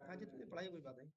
हाँ जी, तुमने पढ़ाई कोई बात नहीं।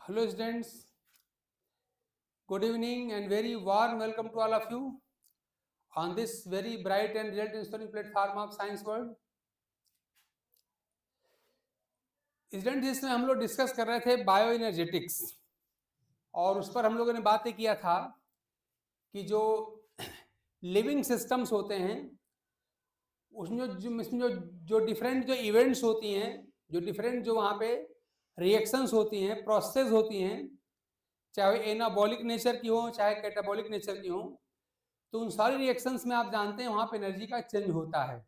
Hello students, good evening and very warm welcome to all of you on this very bright and result inspiring platform of Science World. Student जिसमें हम लोग डिस्कस कर रहे थे बायो एनर्जेटिक्स, और उस पर हम लोगों ने बातें किया था कि जो लिविंग सिस्टम्स होते हैं उसमें जो डिफरेंट जो इवेंट्स होती हैं, जो डिफरेंट जो वहाँ पे रिएक्शंस होती हैं, प्रोसेस होती हैं, चाहे एनाबॉलिक नेचर की हो चाहे कैटाबॉलिक नेचर की हो, तो उन सारी रिएक्शंस में आप जानते हैं वहाँ पे एनर्जी का चेंज होता है।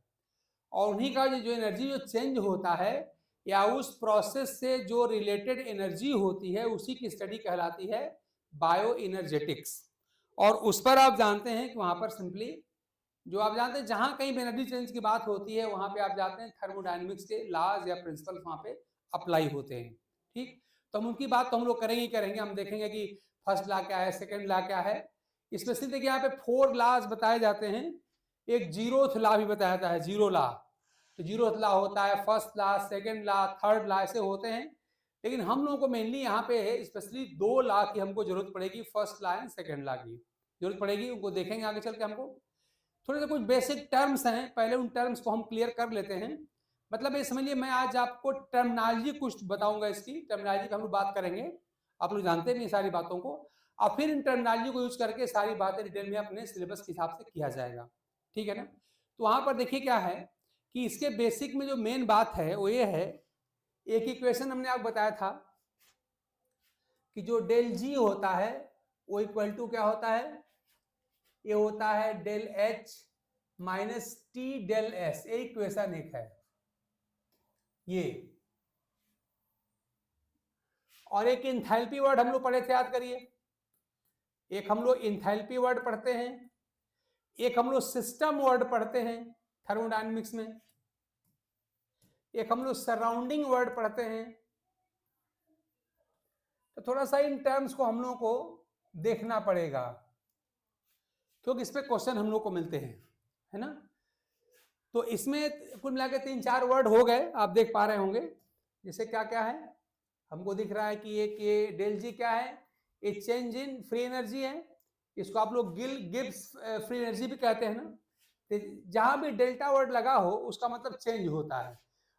और उन्हीं का जो एनर्जी जो चेंज होता है या उस प्रोसेस से जो रिलेटेड एनर्जी होती है उसी की स्टडी कहलाती है बायो एनर्जेटिक्स। और उस पर आप जानते हैं कि वहाँ पर सिंपली जो आप जानते हैं जहाँ कहीं भी एनर्जी चेंज की बात होती है वहाँ पे आप जानते हैं थर्मोडायनेमिक्स के लॉज या प्रिंसिपल्स वहाँ पे अप्लाई होते हैं। ठीक, तो हम उनकी बात तो हम लोग करेंगे ही करेंगे। हम देखेंगे कि फर्स्ट लॉ क्या है, सेकेंड लॉ क्या है। स्पेशली देखिए यहाँ पे 4 लॉज बताए जाते हैं, एक जीरोथ लॉ भी बताया जाता है, जीरो लॉ। तो जीरोथ लॉ होता है, first law, second law, third law, ऐसे होते हैं। लेकिन हम लोगों को मेनली यहाँ पे स्पेशली 2 लॉ की हमको जरूरत पड़ेगी, first law and second law की जरूरत पड़ेगी। उनको देखेंगे आगे चल के। हमको थोड़े से कुछ बेसिक टर्म्स हैं, पहले उन टर्म्स को हम क्लियर कर लेते हैं। मतलब ये समझिए मैं आज आपको टर्मिनोलॉजी कुछ बताऊंगा, इसकी टर्मिनोलॉजी की हम लोग बात करेंगे। आप लोग जानते नहीं सारी बातों को, और फिर इन टर्मिनोलॉजी को यूज करके सारी बातें डिटेल में अपने सिलेबस के हिसाब से किया जाएगा। ठीक है ना। तो वहां पर देखिए क्या है कि इसके बेसिक में जो मेन बात है वो ये है, एक इक्वेशन हमने आपको बताया था कि जो डेल जी होता है वो इक्वल टू क्या होता है, ये होता है del H minus T del S. ये इक्वेशन एक है ये। और एक इंथैल्पी वर्ड हम लोग पढ़े थे, याद करिए। एक हम लोग इंथैल्पी वर्ड पढ़ते हैं, एक हम लोग सिस्टम वर्ड पढ़ते हैं थर्मोडायनेमिक्स में, एक हम लोग सराउंडिंग वर्ड पढ़ते हैं। तो थोड़ा सा इन टर्म्स को हम लोगों को देखना पड़ेगा क्योंकि इस पे क्वेश्चन हम लोग को मिलते हैं, है ना। तो इसमें कुल मिला के 3-4 वर्ड हो गए, आप देख पा रहे होंगे। जैसे क्या क्या है, हमको दिख रहा है कि एक ये डेल जी क्या है, ये चेंज इन फ्री एनर्जी है। इसको आप लोग गिब्स फ्री एनर्जी भी कहते हैं ना। तो जहां भी डेल्टा वर्ड लगा हो उसका मतलब चेंज होता है।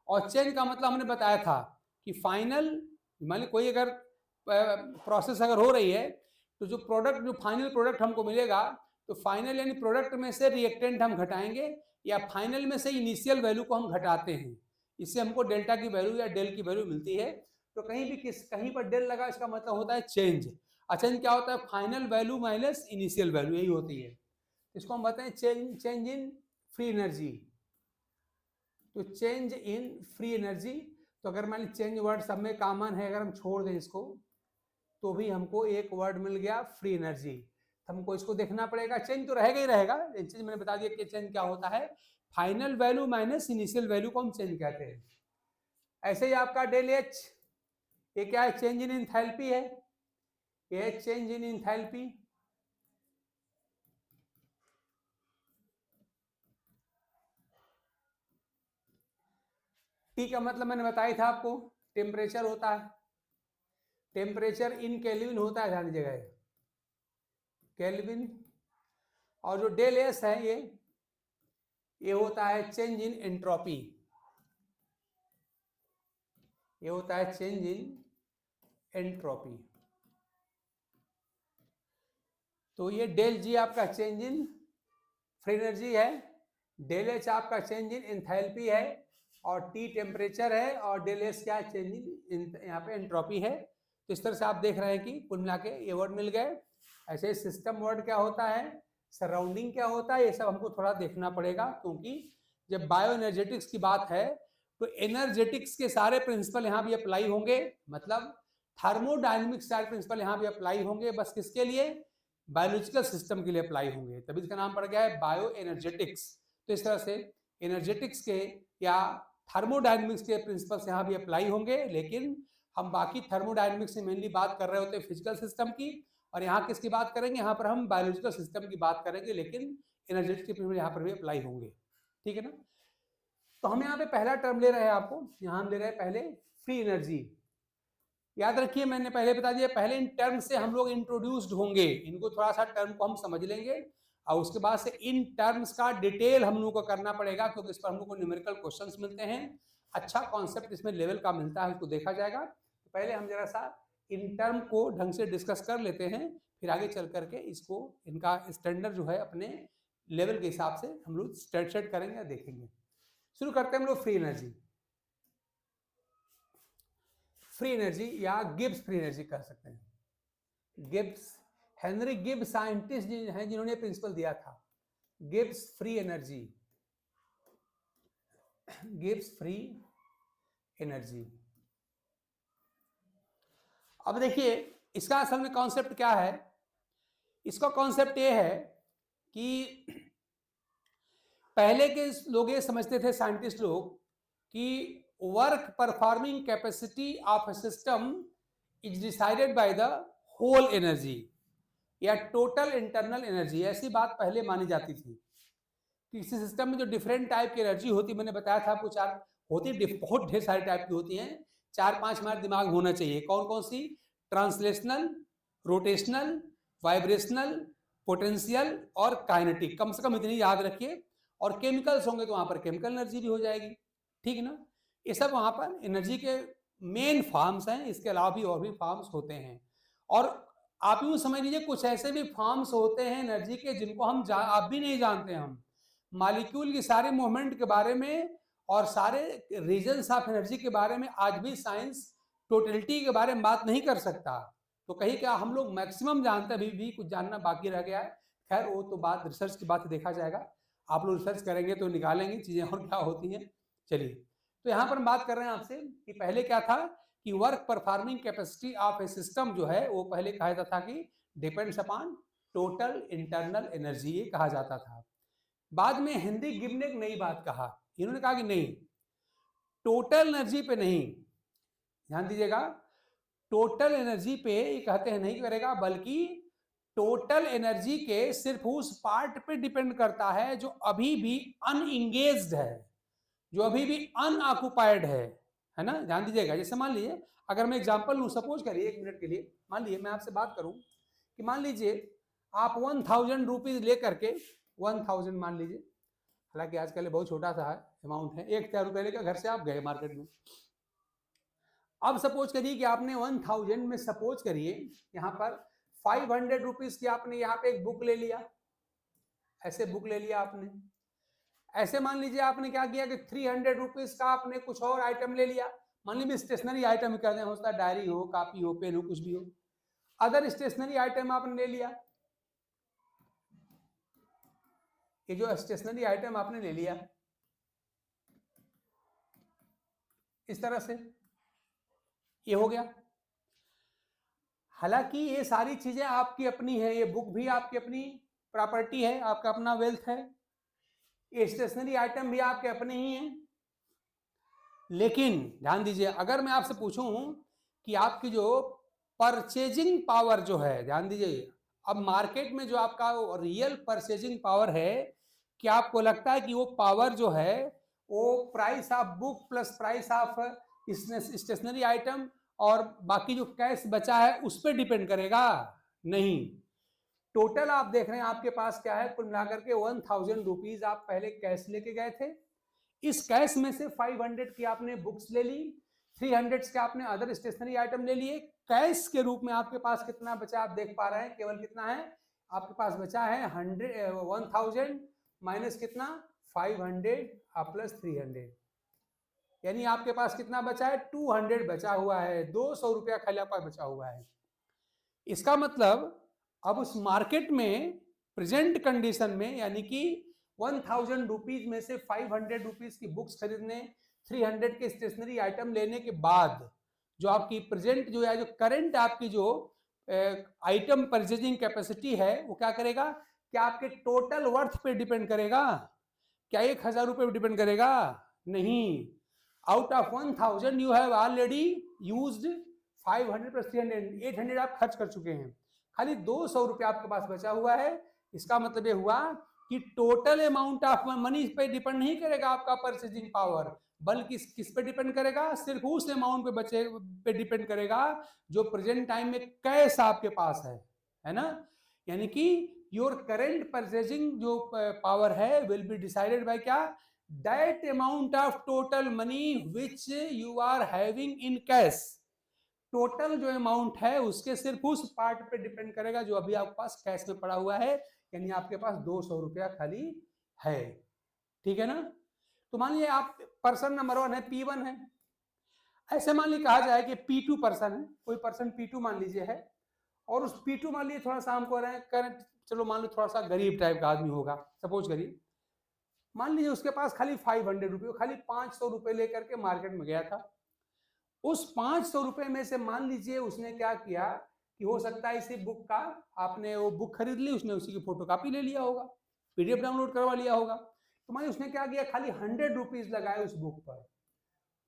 और चेंज का मतलब हमने बताया था कि फाइनल, मान ली कोई अगर प्रोसेस अगर हो रही है तो जो प्रोडक्ट, जो फाइनल प्रोडक्ट हमको मिलेगा, तो फाइनल यानी प्रोडक्ट में से रिएक्टेंट हम घटाएंगे या फाइनल में से इनिशियल वैल्यू को हम घटाते हैं। इससे हमको डेल्टा की वैल्यू या डेल की वैल्यू मिलती है। तो कहीं भी कहीं पर डेल लगा इसका मतलब होता है चेंज। चेंज क्या होता है, final value minus initial value, यही होती है। इसको हम बताएं चेंज इन फ्री एनर्जी। तो चेंज इन फ्री एनर्जी, तो अगर मान ली चेंज वर्ड सब में कॉमन है, अगर हम छोड़ दें इसको तो भी हमको एक वर्ड मिल गया फ्री एनर्जी। हमको इसको देखना पड़ेगा, चेंज तो रहेगा ही रहेगा। चेंज मैंने बता दिया कि चेंज क्या होता है, final value minus initial value को हम चेंज कहते हैं। ऐसे ही आपका डेल एच, ये क्या है, चेंज इन इंथैल्पी है, ये चेंज इन इंथैल्पी। टी का मतलब मैंने बताया था आपको, टेम्परेचर होता है। टेम्परेचर इन केल्विन होता है, ध्यान दीजिएगा केल्विन, और जो डेल एस है ये होता है चेंज इन एंट्रोपी, ये होता है चेंज इन एंट्रोपी। तो ये डेल जी आपका चेंज इन फ्री एनर्जी है, डेल एच आपका चेंज इन एंथैल्पी है, और टी टेम्परेचर है, और डेल एस क्या चेंज इन यहाँ पे एंट्रोपी है। तो इस तरह से आप देख रहे हैं कि कुल मिला के ये वर्ड मिल गए। ऐसे सिस्टम वर्ड क्या होता है, सराउंडिंग क्या होता है, ये सब हमको थोड़ा देखना पड़ेगा, क्योंकि जब बायो एनर्जेटिक्स की बात है तो एनर्जेटिक्स के सारे प्रिंसिपल यहाँ भी अप्लाई होंगे, मतलब थर्मोडायनेमिक्स सारे प्रिंसिपल यहाँ भी अप्लाई होंगे, बस किसके लिए, बायोलॉजिकल सिस्टम के लिए अप्लाई होंगे, तभी इसका नाम पड़ गया है बायो एनर्जेटिक्स। तो इस तरह से एनर्जेटिक्स के या थर्मोडायनेमिक्स के प्रिंसिपल्स यहाँ भी अप्लाई होंगे, लेकिन हम बाकी थर्मोडायनेमिक्स से मेनली बात कर रहे होते हैं फिजिकल सिस्टम की, और यहाँ किसकी बात करेंगे, यहाँ पर हम बायोलॉजिकल सिस्टम की बात करेंगे, लेकिन एनर्जेटिक्स के प्रिंसिपल यहाँ पर भी अप्लाई होंगे, ठीक है ना। तो हम यहाँ पे पहला टर्म ले रहे हैं, आपको यहाँ हम ले रहे हैं पहले फ्री एनर्जी। याद रखिए मैंने पहले बता दिया, पहले इन टर्म से हम लोग इंट्रोड्यूस्ड होंगे, इनको थोड़ा सा टर्म को हम समझ लेंगे, और उसके बाद से इन टर्म्स का डिटेल हम लोग को करना पड़ेगा, क्योंकि इस पर हम लोग को न्यूमेरिकल क्वेश्चंस मिलते हैं, अच्छा कॉन्सेप्ट इसमें लेवल का मिलता है, उसको देखा जाएगा। तो पहले हम जरा सा इन टर्म को ढंग से डिस्कस कर लेते हैं, फिर आगे चल करके इसको इनका स्टैंडर्ड जो है अपने लेवल के हिसाब से हम लोग सेट करेंगे या देखेंगे। शुरू करते हैं हम लोग फ्री एनर्जी। फ्री एनर्जी या गिब्स फ्री एनर्जी कह सकते हैं। गिब्स, हेनरी गिब्स साइंटिस्ट हैं जिन्होंने प्रिंसिपल दिया था, Gibbs free energy, Gibbs free energy. अब देखिए इसका असल में कॉन्सेप्ट क्या है, इसका कॉन्सेप्ट ये है कि पहले के लोग ये समझते थे, साइंटिस्ट लोग, कि work performing capacity of a system is decided by the whole energy या टोटल इंटरनल एनर्जी, ऐसी बात पहले मानी जाती थी। किसी सिस्टम में जो डिफरेंट टाइप की एनर्जी होती, मैंने बताया था आपको, चार होती, बहुत ढेर सारी टाइप की होती हैं, 4-5 हमारे दिमाग में होना चाहिए। कौन कौन सी, ट्रांसलेशनल, रोटेशनल, वाइब्रेशनल, पोटेंशियल और काइनेटिक, कम से कम इतनी याद रखिए। और केमिकल्स होंगे तो वहां पर केमिकल एनर्जी भी हो जाएगी, ठीक है ना। ये सब वहां पर एनर्जी के मेन फॉर्म्स हैं, इसके अलावा भी और भी फॉर्म्स होते हैं। और आप यूं समझ लीजिए कुछ ऐसे भी फॉर्म्स होते हैं एनर्जी के जिनको हम आप भी नहीं जानते। हम मॉलिक्यूल की सारे मूवमेंट के बारे में और सारे रीजन्स ऑफ एनर्जी के बारे में आज भी साइंस टोटलिटी के बारे में बात नहीं कर सकता। तो कहीं क्या हम लोग मैक्सिमम जानते हैं, अभी भी कुछ जानना बाकी रह गया है। खैर वो तो बात रिसर्च की बात देखा जाएगा, आप लोग रिसर्च करेंगे तो निकालेंगे चीजें और क्या होती हैं। चलिए, तो यहाँ पर हम बात कर रहे हैं आपसे कि पहले क्या था कि work performing capacity of a system जो है वो पहले कहा जाता था कि depends upon total internal energy, ये कहा जाता था। बाद में हेनरी गिब्स ने एक नई बात कहा, इन्होंने कहा कि नहीं, टोटल एनर्जी पे नहीं, ध्यान दीजिएगा, टोटल एनर्जी पे ये कहते हैं नहीं करेगा, बल्कि टोटल एनर्जी के सिर्फ उस पार्ट पे डिपेंड करता है जो अभी भी अनएंगेज्ड है, जो अभी भी अनऑक्युपाइड है ना। ध्यान दीजिएगा, जैसे मान लीजिए अगर मैं एग्जांपल लूं, सपोज करिए 1 मिनट के लिए, मान लीजिए मैं आपसे बात करूं कि मान लीजिए आप 1000 रुपीज लेकर के, 1000 मान लीजिए, हालांकि आजकल बहुत छोटा सा अमाउंट है, 1000 रुपये लेकर घर से आप गए मार्केट में। अब सपोज करिए कि आपने 1000 में, सपोज करिए यहाँ पर 500 रुपीज की आपने यहाँ पे एक बुक ले लिया, ऐसे बुक ले लिया आपने। ऐसे मान लीजिए आपने क्या किया कि 300 रुपीज का आपने कुछ और आइटम ले लिया, मान लीजिए स्टेशनरी आइटम कहते हैं, हो सकता है डायरी हो, कॉपी हो, पेन हो, कुछ भी हो, अदर स्टेशनरी आइटम आपने ले लिया। ये जो स्टेशनरी आइटम आपने ले लिया इस तरह से, ये हो गया। हालांकि ये सारी चीजें आपकी अपनी है, ये बुक भी आपकी अपनी प्रॉपर्टी है, आपका अपना वेल्थ है, ये स्टेशनरी आइटम भी आपके अपने ही हैं। लेकिन ध्यान दीजिए, अगर मैं आपसे पूछूं कि आपकी जो परचेजिंग पावर जो है, ध्यान दीजिए, अब मार्केट में जो आपका रियल परचेजिंग पावर है, क्या आपको लगता है कि वो पावर जो है वो price of book plus price of stationery item और बाकी जो कैश बचा है उस पर डिपेंड करेगा? नहीं, टोटल आप देख रहे हैं आपके पास क्या है, कुल मिलाकर के 1000 रुपीज आप पहले कैश लेके गए थे। इस कैश में से 500 की आपने बुक्स ले ली, 300 के आपने अदर स्टेशनरी आइटम ले लिए। कैश के रूप में आपके पास कितना बचा आप देख पा रहे हैं, केवल कितना है आपके पास बचा है 1000 माइनस कितना 500 प्लस 300, यानी आपके पास कितना बचा है 200 बचा हुआ है, 200 रुपया खाली आपका बचा हुआ है। इसका मतलब अब उस मार्केट में प्रेजेंट कंडीशन में यानी कि 1000 रुपीज में से 500 रुपीज की बुक्स खरीदने, 300 के स्टेशनरी आइटम लेने के बाद जो आपकी प्रेजेंट जो है, जो करंट आपकी जो आइटम परचेजिंग कैपेसिटी है वो क्या करेगा, क्या आपके टोटल वर्थ पे डिपेंड करेगा? क्या 1000 रुपये पे डिपेंड करेगा? नहीं, out of 1000 you have already used 500 plus 300, 800 आप खर्च कर चुके हैं, खाली 200 रुपया आपके पास बचा हुआ है। इसका मतलब ये हुआ कि टोटल अमाउंट ऑफ मनी पे डिपेंड नहीं करेगा आपका परचेजिंग पावर, बल्कि किस पे डिपेंड करेगा, सिर्फ उस अमाउंट पे बचे पे डिपेंड करेगा जो प्रेजेंट टाइम में कैश आपके पास है ना। यानी कि योर करेंट परचेजिंग जो पावर है विल बी डिसाइडेड बाय क्या, that amount of total money which you are having in cash. Total जो अमाउंट है उसके सिर्फ उस पार्ट पे डिपेंड करेगा जो अभी आपके पास कैश में पड़ा हुआ है, यानी आपके पास 200 रुपया खाली है, ठीक है ना। तो मान लीजिए आप पर्सन नंबर 1 है, P1 है, ऐसे मान लीजिए कहा जाए कि P2 पर्सन है, कोई पर्सन P2 मान लीजिए है, और उस P2 मान लीजिए थोड़ा सा हमको चलो मान लो थोड़ा सा गरीब टाइप का आदमी होगा, सपोज करिए, मान लीजिए उसके पास खाली 500 रुपये, खाली 500 रुपये लेकर के मार्केट में गया था। उस 500 रुपये में से मान लीजिए उसने क्या किया कि हो सकता है इसी बुक का आपने वो बुक खरीद ली, उसने उसी की फोटोकॉपी ले लिया होगा, पीडीएफ डाउनलोड करवा लिया होगा। तो मान लीजिए उसने क्या किया, खाली 100 रुपीज लगाए उस बुक पर,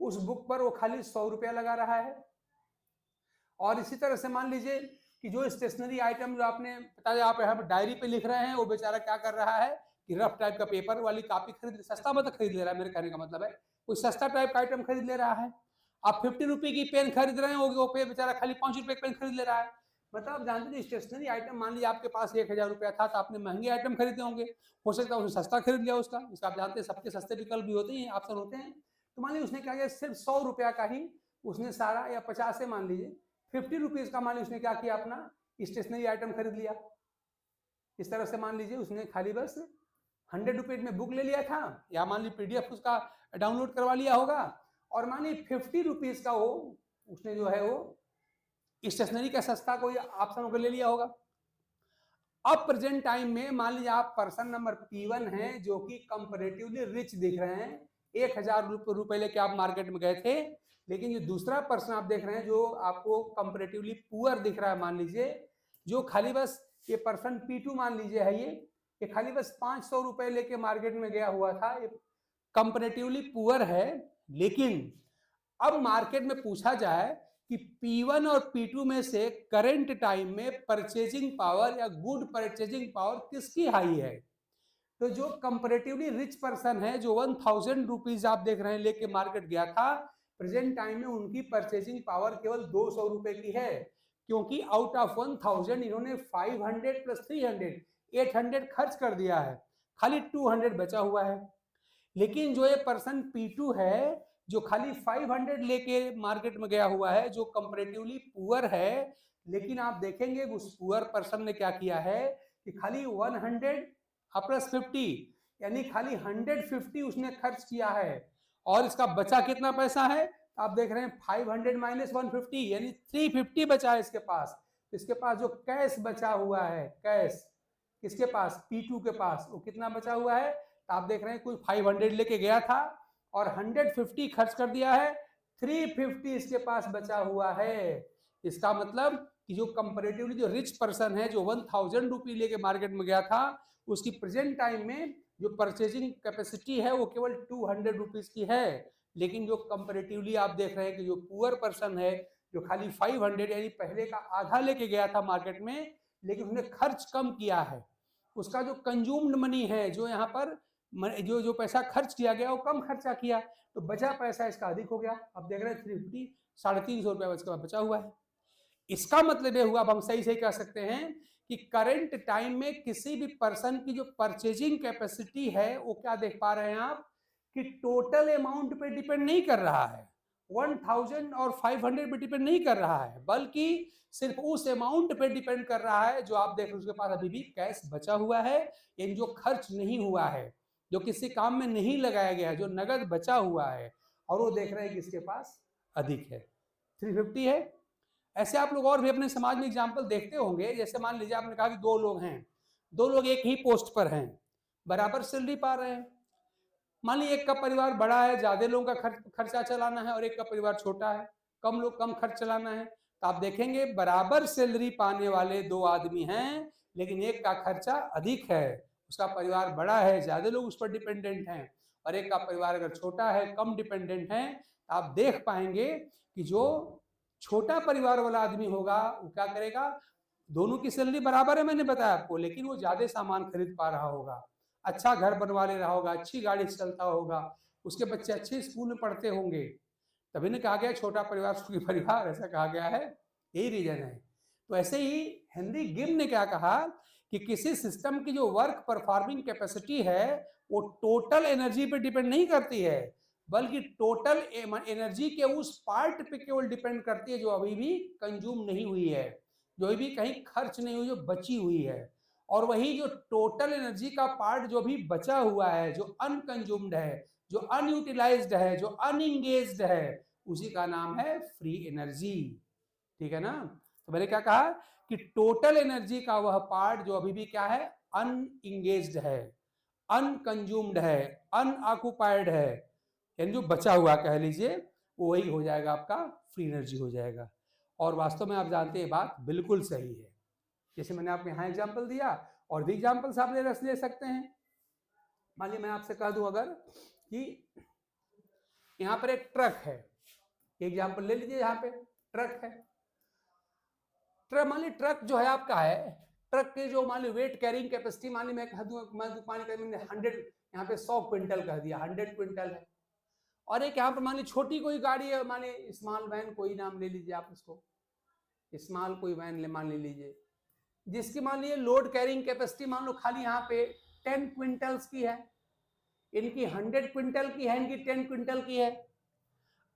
उस बुक पर वो खाली 100 रुपया लगा रहा है। और इसी तरह से मान लीजिए कि जो स्टेशनरी आइटम जो आपने बताया आप यहाँ पर डायरी पे लिख रहे हैं, वो बेचारा क्या कर रहा है कि रफ टाइप का पेपर वाली कॉपी खरीद, सस्ता मतलब खरीद ले रहा है, मेरे कहने का मतलब है कोई सस्ता टाइप का आइटम खरीद ले रहा है। आप 50 रुपए की पेन खरीद रहे हैं, वो पे बेचारा खाली 5 रुपए पेन खरीद ले रहा है। मतलब आप जानते हैं स्टेशनरी आइटम, मान लीजिए आपके पास 1000 रुपया था तो आपने महंगे आइटम खरीदे होंगे, हो सकता है उसने सस्ता खरीद लिया उसका, आप जानते हैं सबके सस्ते विकल्प भी होते हैं, ऑप्शन होते हैं। तो मान लीजिए उसने क्या किया, सिर्फ 100 रुपया का ही उसने सारा, या 50 से मान लीजिए 50 रुपीज का मान लीजिए उसने क्या किया, अपना स्टेशनरी आइटम खरीद लिया। इस तरह से मान लीजिए उसने खाली बस 100 रुपीज में बुक ले लिया था, या मान लीजिए पीडीएफ उसका डाउनलोड करवा लिया होगा, और मानिए 50 रुपीज का वो उसने जो है वो स्टेशनरी का सस्ता कोई ऑप्शन को ले लिया होगा। अब प्रेजेंट टाइम में मान लीजिए आप पर्सन नंबर P1 हैं जो कि कंपैरेटिवली रिच दिख रहे हैं, 1000 रुपए लेके आप मार्केट में गए थे, लेकिन जो दूसरा पर्सन आप देख रहे हैं जो आपको कंपैरेटिवली पुअर दिख रहा है, मान लीजिए जो खाली बस ये पर्सन P2 मान लीजिए है, ये खाली बस 500 रुपए लेके मार्केट में गया हुआ था, ये कंपैरेटिवली पुअर है। लेकिन अब मार्केट में पूछा जाए कि P1 और P2 में से करंट टाइम में परचेजिंग पावर या गुड परचेजिंग पावर किसकी हाई है, तो जो कंपैरेटिवली रिच पर्सन है जो 1000 रुपीज आप देख रहे हैं लेके मार्केट गया था, प्रेजेंट टाइम में उनकी परचेजिंग पावर केवल 200 रुपए की है, क्योंकि आउट ऑफ 1000 इन्होंने 500 प्लस 300 800 खर्च कर दिया है, खाली 200 बचा हुआ है। लेकिन जो ये पर्सन P2 है जो खाली 500 लेके मार्केट में गया हुआ है, जो कंपैरेटिवली पुअर है, लेकिन आप देखेंगे उस पुअर पर्सन ने क्या किया है कि खाली 100 प्लस 50 यानी खाली 150 उसने खर्च किया है, और इसका बचा कितना पैसा है आप देख रहे हैं 500 माइनस 150 यानी 350 बचा है इसके पास। इसके पास जो कैश बचा हुआ है, कैश किसके पास, P2 के पास, वो कितना बचा हुआ है, तो आप देख रहे हैं कोई 500 लेके गया था और 150 खर्च कर दिया है, 350 इसके पास बचा हुआ है। इसका मतलब कि जो कंपैरेटिवली जो रिच पर्सन है जो 1000 रुपये लेके मार्केट में गया था, उसकी प्रेजेंट टाइम में जो परचेजिंग कैपेसिटी है वो केवल 200 रुपीज की है। लेकिन जो कंपैरेटिवली आप देख रहे हैं कि जो पुअर पर्सन है जो खाली 500 यानी पहले का आधा लेके गया था मार्केट में, लेकिन उसने खर्च कम किया है, उसका जो कंज्यूम्ड मनी है, जो यहाँ पर जो पैसा खर्च किया गया वो कम खर्चा किया, तो बचा पैसा इसका अधिक हो गया। अब देख रहे हैं 350 350 रुपया उसके बाद बचा हुआ है। इसका मतलब ये हुआ, अब हम सही से कह सकते हैं कि करंट टाइम में किसी भी पर्सन की जो परचेजिंग कैपेसिटी है वो क्या देख पा रहे हैं आप कि टोटल अमाउंट पे डिपेंड नहीं कर रहा है, 1000 और 500 पे डिपेंड नहीं कर रहा है, बल्कि सिर्फ उस अमाउंट पे डिपेंड कर रहा है जो आप देख रहे हैं उसके पास अभी भी कैश बचा हुआ है, यानी जो खर्च नहीं हुआ है, जो किसी काम में नहीं लगाया गया है, जो नगद बचा हुआ है, और वो देख रहे हैं कि इसके पास अधिक है, 350 है। ऐसे आप लोग और भी अपने समाज में एग्जाम्पल देखते होंगे। जैसे मान लीजिए आपने कहा कि 2 लोग हैं, 2 लोग एक ही पोस्ट पर हैं, बराबर सैलरी पा रहे हैं। मान लीजिए एक का परिवार बड़ा है, ज्यादा लोगों का खर्चा चलाना है, और एक का परिवार छोटा है, कम खर्च चलाना है, तो आप देखेंगे बराबर सैलरी पाने वाले 2 आदमी हैं, लेकिन एक का खर्चा अधिक है, उसका परिवार बड़ा है, ज्यादा लोग उस पर डिपेंडेंट हैं, और एक का परिवार अगर छोटा है, कम डिपेंडेंट है, तो आप देख पाएंगे कि जो छोटा परिवार वाला आदमी होगा वो क्या करेगा, दोनों की सैलरी बराबर है मैंने बताया आपको, लेकिन वो ज्यादा सामान खरीद पा रहा होगा, अच्छा घर बनवा ले रहा होगा, अच्छी गाड़ी से चलता होगा, उसके बच्चे अच्छे स्कूल में पढ़ते होंगे, तभी ने कहा गया छोटा परिवार सुखी परिवार, ऐसा कहा गया है, यही रीजन है। तो ऐसे ही हेनरी गिम ने क्या कहा कि किसी सिस्टम की जो वर्क परफॉर्मिंग कैपेसिटी है वो टोटल एनर्जी पे डिपेंड नहीं करती है, बल्कि टोटल एनर्जी के उस पार्ट पे केवल डिपेंड करती है जो अभी भी कंज्यूम नहीं हुई है, जो अभी भी कहीं खर्च नहीं हुई, जो बची हुई है, और वही जो टोटल एनर्जी का पार्ट जो भी बचा हुआ है, जो अनकंज्यूम्ड है, जो अनयूटिलाइज्ड है, जो अनएंगेज्ड है, उसी का नाम है फ्री एनर्जी। ठीक है ना। तो मैंने क्या कहा कि टोटल एनर्जी का वह पार्ट जो अभी भी क्या है, अनएंगेज्ड है, अनकंज्यूम्ड है, अनऑक्युपाइड है, यानी जो बचा हुआ कह लीजिए, वो वही हो जाएगा आपका फ्री एनर्जी हो जाएगा। और वास्तव में आप जानते हैं बात बिल्कुल सही है। जैसे मैंने आपको यहाँ एग्जाम्पल दिया, और भी एग्जाम्पल्स आप ले सकते हैं। मान लीजिए मैं आपसे कह दूं अगर कि यहाँ पर एक ट्रक है, एग्जाम्पल ले लीजिए, यहाँ पे ट्रक है, ट्रक मान लीजिए ट्रक जो है आपका है, ट्रक के जो मान लीजिए वेट कैरिंग कैपेसिटी मान लीजिए मैं कह दूं, मैं 100, यहाँ पे 100 क्विंटल कह दिया, 100 क्विंटल है। और एक यहाँ पर मान लीजिए छोटी कोई गाड़ी है, मान लीजिए स्मॉल वैन, कोई नाम ले लीजिए आप इसको, स्मॉल कोई वैन मान लीजिए, जिसकी मान लीजिए लोड कैरिंग कैपेसिटी मान लो खाली यहाँ पे 10 क्विंटल्स की है, इनकी 100 क्विंटल की है, इनकी 10 क्विंटल की है।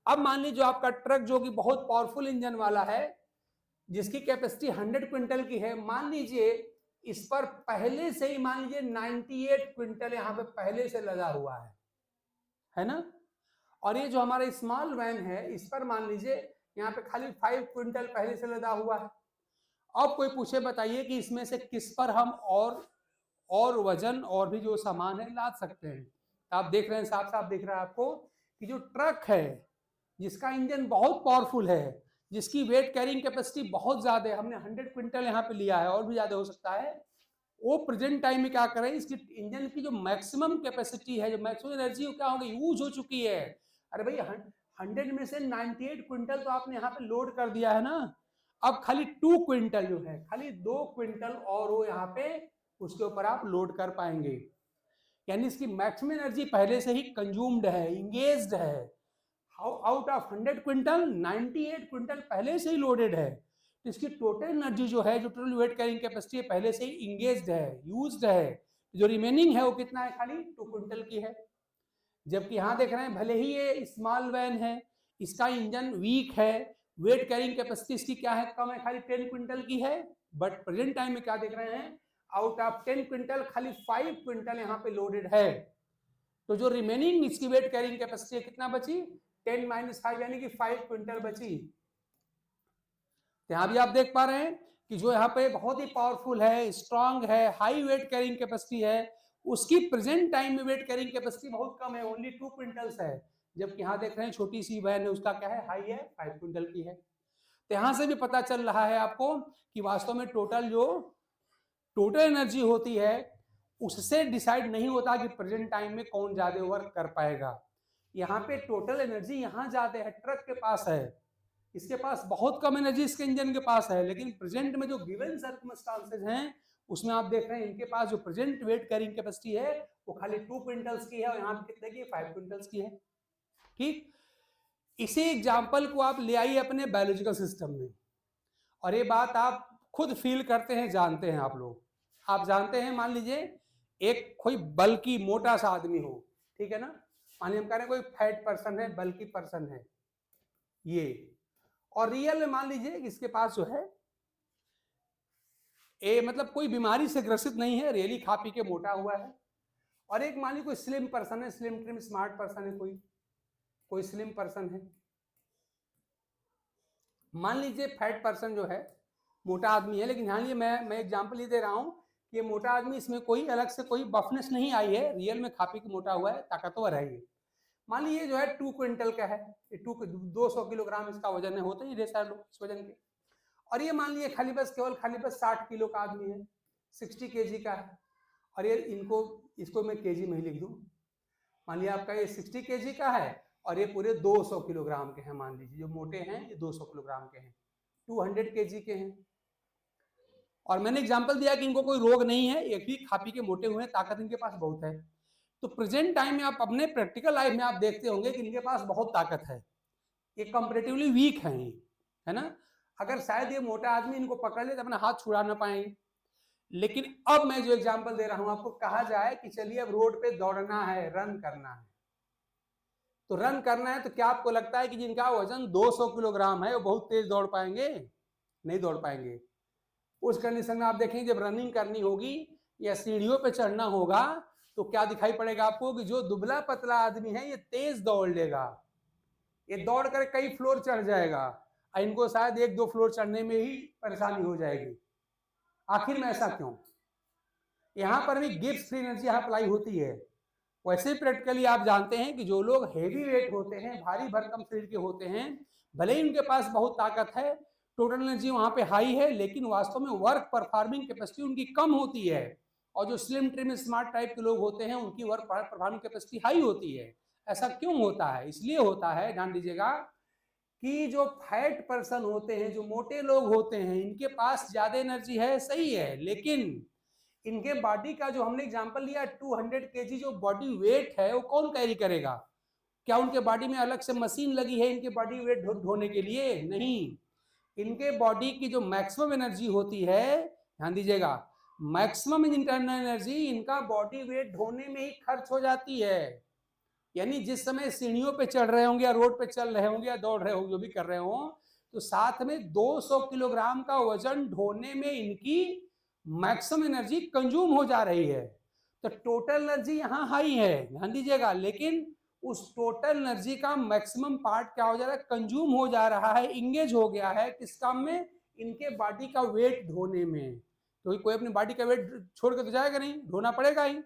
अब मान लीजिए जो आपका ट्रक जो कि बहुत पावरफुल इंजन वाला है, जिसकी कैपेसिटी 100 क्विंटल की है, मान लीजिए इस पर पहले से ही मान लीजिए 98 क्विंटल यहाँ पे पहले से लगा हुआ है ना। और ये जो हमारा स्मॉल वैन है, इस पर मान लीजिए यहाँ पे खाली 5 क्विंटल पहले से लगा हुआ है। अब कोई पूछे बताइए कि इसमें से किस पर हम और वजन और भी जो सामान है लाद सकते हैं। आप देख रहे हैं, साफ साफ दिख रहा है आपको कि जो ट्रक है जिसका इंजन बहुत पावरफुल है, जिसकी वेट कैरिंग कैपेसिटी बहुत ज्यादा है, हमने 100 क्विंटल यहाँ पे लिया है और भी ज्यादा हो सकता है, वो प्रेजेंट टाइम में क्या करें, इसकी इंजन की जो मैक्सिमम कैपेसिटी है, जो मैक्सिमम एनर्जी वो क्या हो गई, यूज हो चुकी है। अरे भाई 100 में से 98 क्विंटल तो आपने यहाँ पे लोड कर दिया है ना, अब खाली 2 क्विंटल जो है, खाली 2 क्विंटल और वो यहाँ पे उसके ऊपर आप लोड कर पाएंगे, यानी इसकी मैक्सिमम एनर्जी पहले से ही कंज्यूम्ड है, इंगेज्ड है। आउट ऑफ 100 क्विंटल 98 क्विंटल पहले से ही लोडेड है, तो इसकी टोटल एनर्जी जो है, जो टोटल वेट कैरिंग कैपेसिटी है, पहले से ही इंगेज्ड है, यूज्ड है। जो रिमेनिंग है वो कितना है, खाली 2 क्विंटल की है। जबकि यहाँ देख रहे हैं भले ही ये स्मॉल वैन है, इसका इंजन वीक है, वेट कैरिंग कैपेसिटी इसकी क्या है, कम है, खाली 10 क्विंटल की है, बट प्रेजेंट टाइम में क्या देख रहे हैं, आउट ऑफ 10 क्विंटल खाली 5 क्विंटल यहाँ पे लोडेड है। तो जो रिमेनिंग इसकी वेट कैरिंग कैपेसिटी है कितना बची, 10 - 5 यानी कि 5 क्विंटल बची। यहां भी आप देख पा रहे हैं कि जो यहाँ पे बहुत ही पावरफुल है, स्ट्रांग है, हाई वेट कैरिंग कैपेसिटी है, उसकी प्रेजेंट टाइम में वेट कैरिंग कैपेसिटी बहुत कम है, ओनली 2 क्विंटल्स है। जबकि यहाँ देख रहे हैं छोटी सी वैन है, उसका क्या है, हाई है, 5 क्विंटल की है। तो यहां से भी पता चल रहा है आपको कि वास्तव में टोटल एनर्जी होती है उससे डिसाइड नहीं होता कि प्रेजेंट टाइम में कौन ज्यादा वर्क कर पाएगा। यहाँ पे टोटल एनर्जी यहाँ ज्यादा है, ट्रक के पास है, इसके पास बहुत कम एनर्जी इसके इंजन के पास है, लेकिन प्रेजेंट में जो गिवन सर्कमस्टांसेस हैं उसमें आप देख रहे हैं इनके पास जो प्रेजेंट वेट कैरिंग कैपेसिटी है वो खाली 2 क्विंटल्स की है, और यहाँ पे कितने की, 5 क्विंटल्स की है। ठीक, इसी एग्जाम्पल को आप ले आइए अपने बायोलॉजिकल सिस्टम में, और ये बात आप खुद फील करते हैं, जानते हैं आप लोग। आप जानते हैं, मान लीजिए एक कोई बल्कि मोटा सा आदमी हो, ठीक है ना, मान लीजिए हम कह रहे हैं कोई फैट पर्सन है, बल्कि पर्सन है ये, और रियल में मान लीजिए इसके पास जो है मतलब कोई बीमारी से ग्रसित नहीं है, रियली खा पी के मोटा हुआ है। और एक मान लीजिए कोई स्लिम पर्सन है, स्लिम ट्रिम स्मार्ट पर्सन है, कोई स्लिम पर्सन है। मान लीजिए फैट पर्सन जो है मोटा आदमी है, लेकिन ध्यान लिए मैं एग्जांपल ये दे रहा हूं कि ये मोटा आदमी, इसमें कोई अलग से कोई बफनेस नहीं आई है, रियल में खा पी के मोटा हुआ है, ताकतवर है ये। मान लीजिए जो है 2 क्विंटल का है, 200 किलोग्राम इसका वजन है, होते ही ढेर सारे लोग इस वजन के। और ये मान लीजिए खाली बस 60 किलो का आदमी है, 60 केजी का है, और ये इसको मैं केजी में ही लिख दूं। मान लिया आपका ये 60 केजी का है और ये पूरे 200 किलोग्राम के हैं। मान लीजिए जो मोटे हैं ये 200 किलोग्राम के हैं, 200 केजी के हैं। और मैंने एग्जांपल दिया कि इनको कोई रोग नहीं है, एक ही खा पी के मोटे हुए हैं, ताकत इनके पास बहुत है। तो प्रेजेंट टाइम में आप अपने प्रैक्टिकल लाइफ में आप देखते होंगे कि इनके पास बहुत ताकत है, ये कंपैरेटिवली वीक हैं, है ना। अगर शायद ये मोटा आदमी इनको पकड़ ले तो अपना हाथ छुड़ा ना पाएंगे। लेकिन अब मैं जो एग्जांपल दे रहा हूं आपको, कहा जाए कि चलिए अब रोड पे दौड़ना है, रन करना है, तो रन करना है, तो क्या आपको लगता है कि जिनका वजन 200 किलोग्राम है वो बहुत तेज दौड़ पाएंगे? नहीं दौड़ पाएंगे। उस कंडीशन में आप देखेंगे जब रनिंग करनी होगी या सीढ़ियों पे चढ़ना होगा तो क्या दिखाई पड़ेगा आपको कि जो दुबला पतला आदमी है ये तेज दौड़ लेगा, ये दौड़ कर कई फ्लोर चढ़ जाएगा, और इनको शायद 1-2 फ्लोर चढ़ने में ही परेशानी हो जाएगी। आखिर में ऐसा क्यों? यहाँ पर भी गिब्स फ्री एनर्जी यहाँ अप्लाई होती है। वैसे प्रैक्टिकली आप जानते हैं कि जो लोग हेवी वेट होते हैं, भारी भरकम शरीर के होते हैं, भले ही उनके पास बहुत ताकत है, टोटल एनर्जी वहां पे हाई है, लेकिन वास्तव में वर्क परफॉर्मिंग कैपेसिटी उनकी कम होती है। और जो स्लिम ट्रिम स्मार्ट टाइप के लोग होते हैं उनकी वर्क परफॉर्मिंग कैपेसिटी हाई होती है। ऐसा क्यों होता है? इसलिए होता है, ध्यान दीजिएगा, कि जो फैट पर्सन होते हैं, जो मोटे लोग होते हैं, इनके पास ज्यादा एनर्जी है, सही है, लेकिन इनके बॉडी का जो हमने एग्जांपल लिया 200 केजी जो बॉडी वेट है वो कौन कैरी करेगा? क्या उनके बॉडी में अलग से मशीन लगी है इनके बॉडी वेट ढोने के लिए? नहीं। इनके बॉडी की जो मैक्सिमम एनर्जी होती है, ध्यान दीजिएगा, मैक्सिमम इंटरनल एनर्जी इनका बॉडी वेट ढोने में ही खर्च हो जाती है। यानी जिस समय सीढ़ियों पे चढ़ रहे होंगे या रोड पे चल रहे होंगे या दौड़ रहे होंगे, जो भी कर रहे हो, तो साथ में 200 किलोग्राम का वजन ढोने में इनकी मैक्सिमम एनर्जी कंज्यूम हो जा रही है। तो टोटल एनर्जी यहाँ हाई है, ध्यान दीजिएगा, लेकिन उस टोटल एनर्जी का मैक्सिमम पार्ट क्या हो जा रहा है? कंज्यूम हो जा रहा है, इंगेज हो गया है किस काम में? इनके बॉडी का वेट ढोने में। तो कोई अपनी बॉडी का वेट छोड़ के तो जाएगा नहीं, ढोना पड़ेगा ही।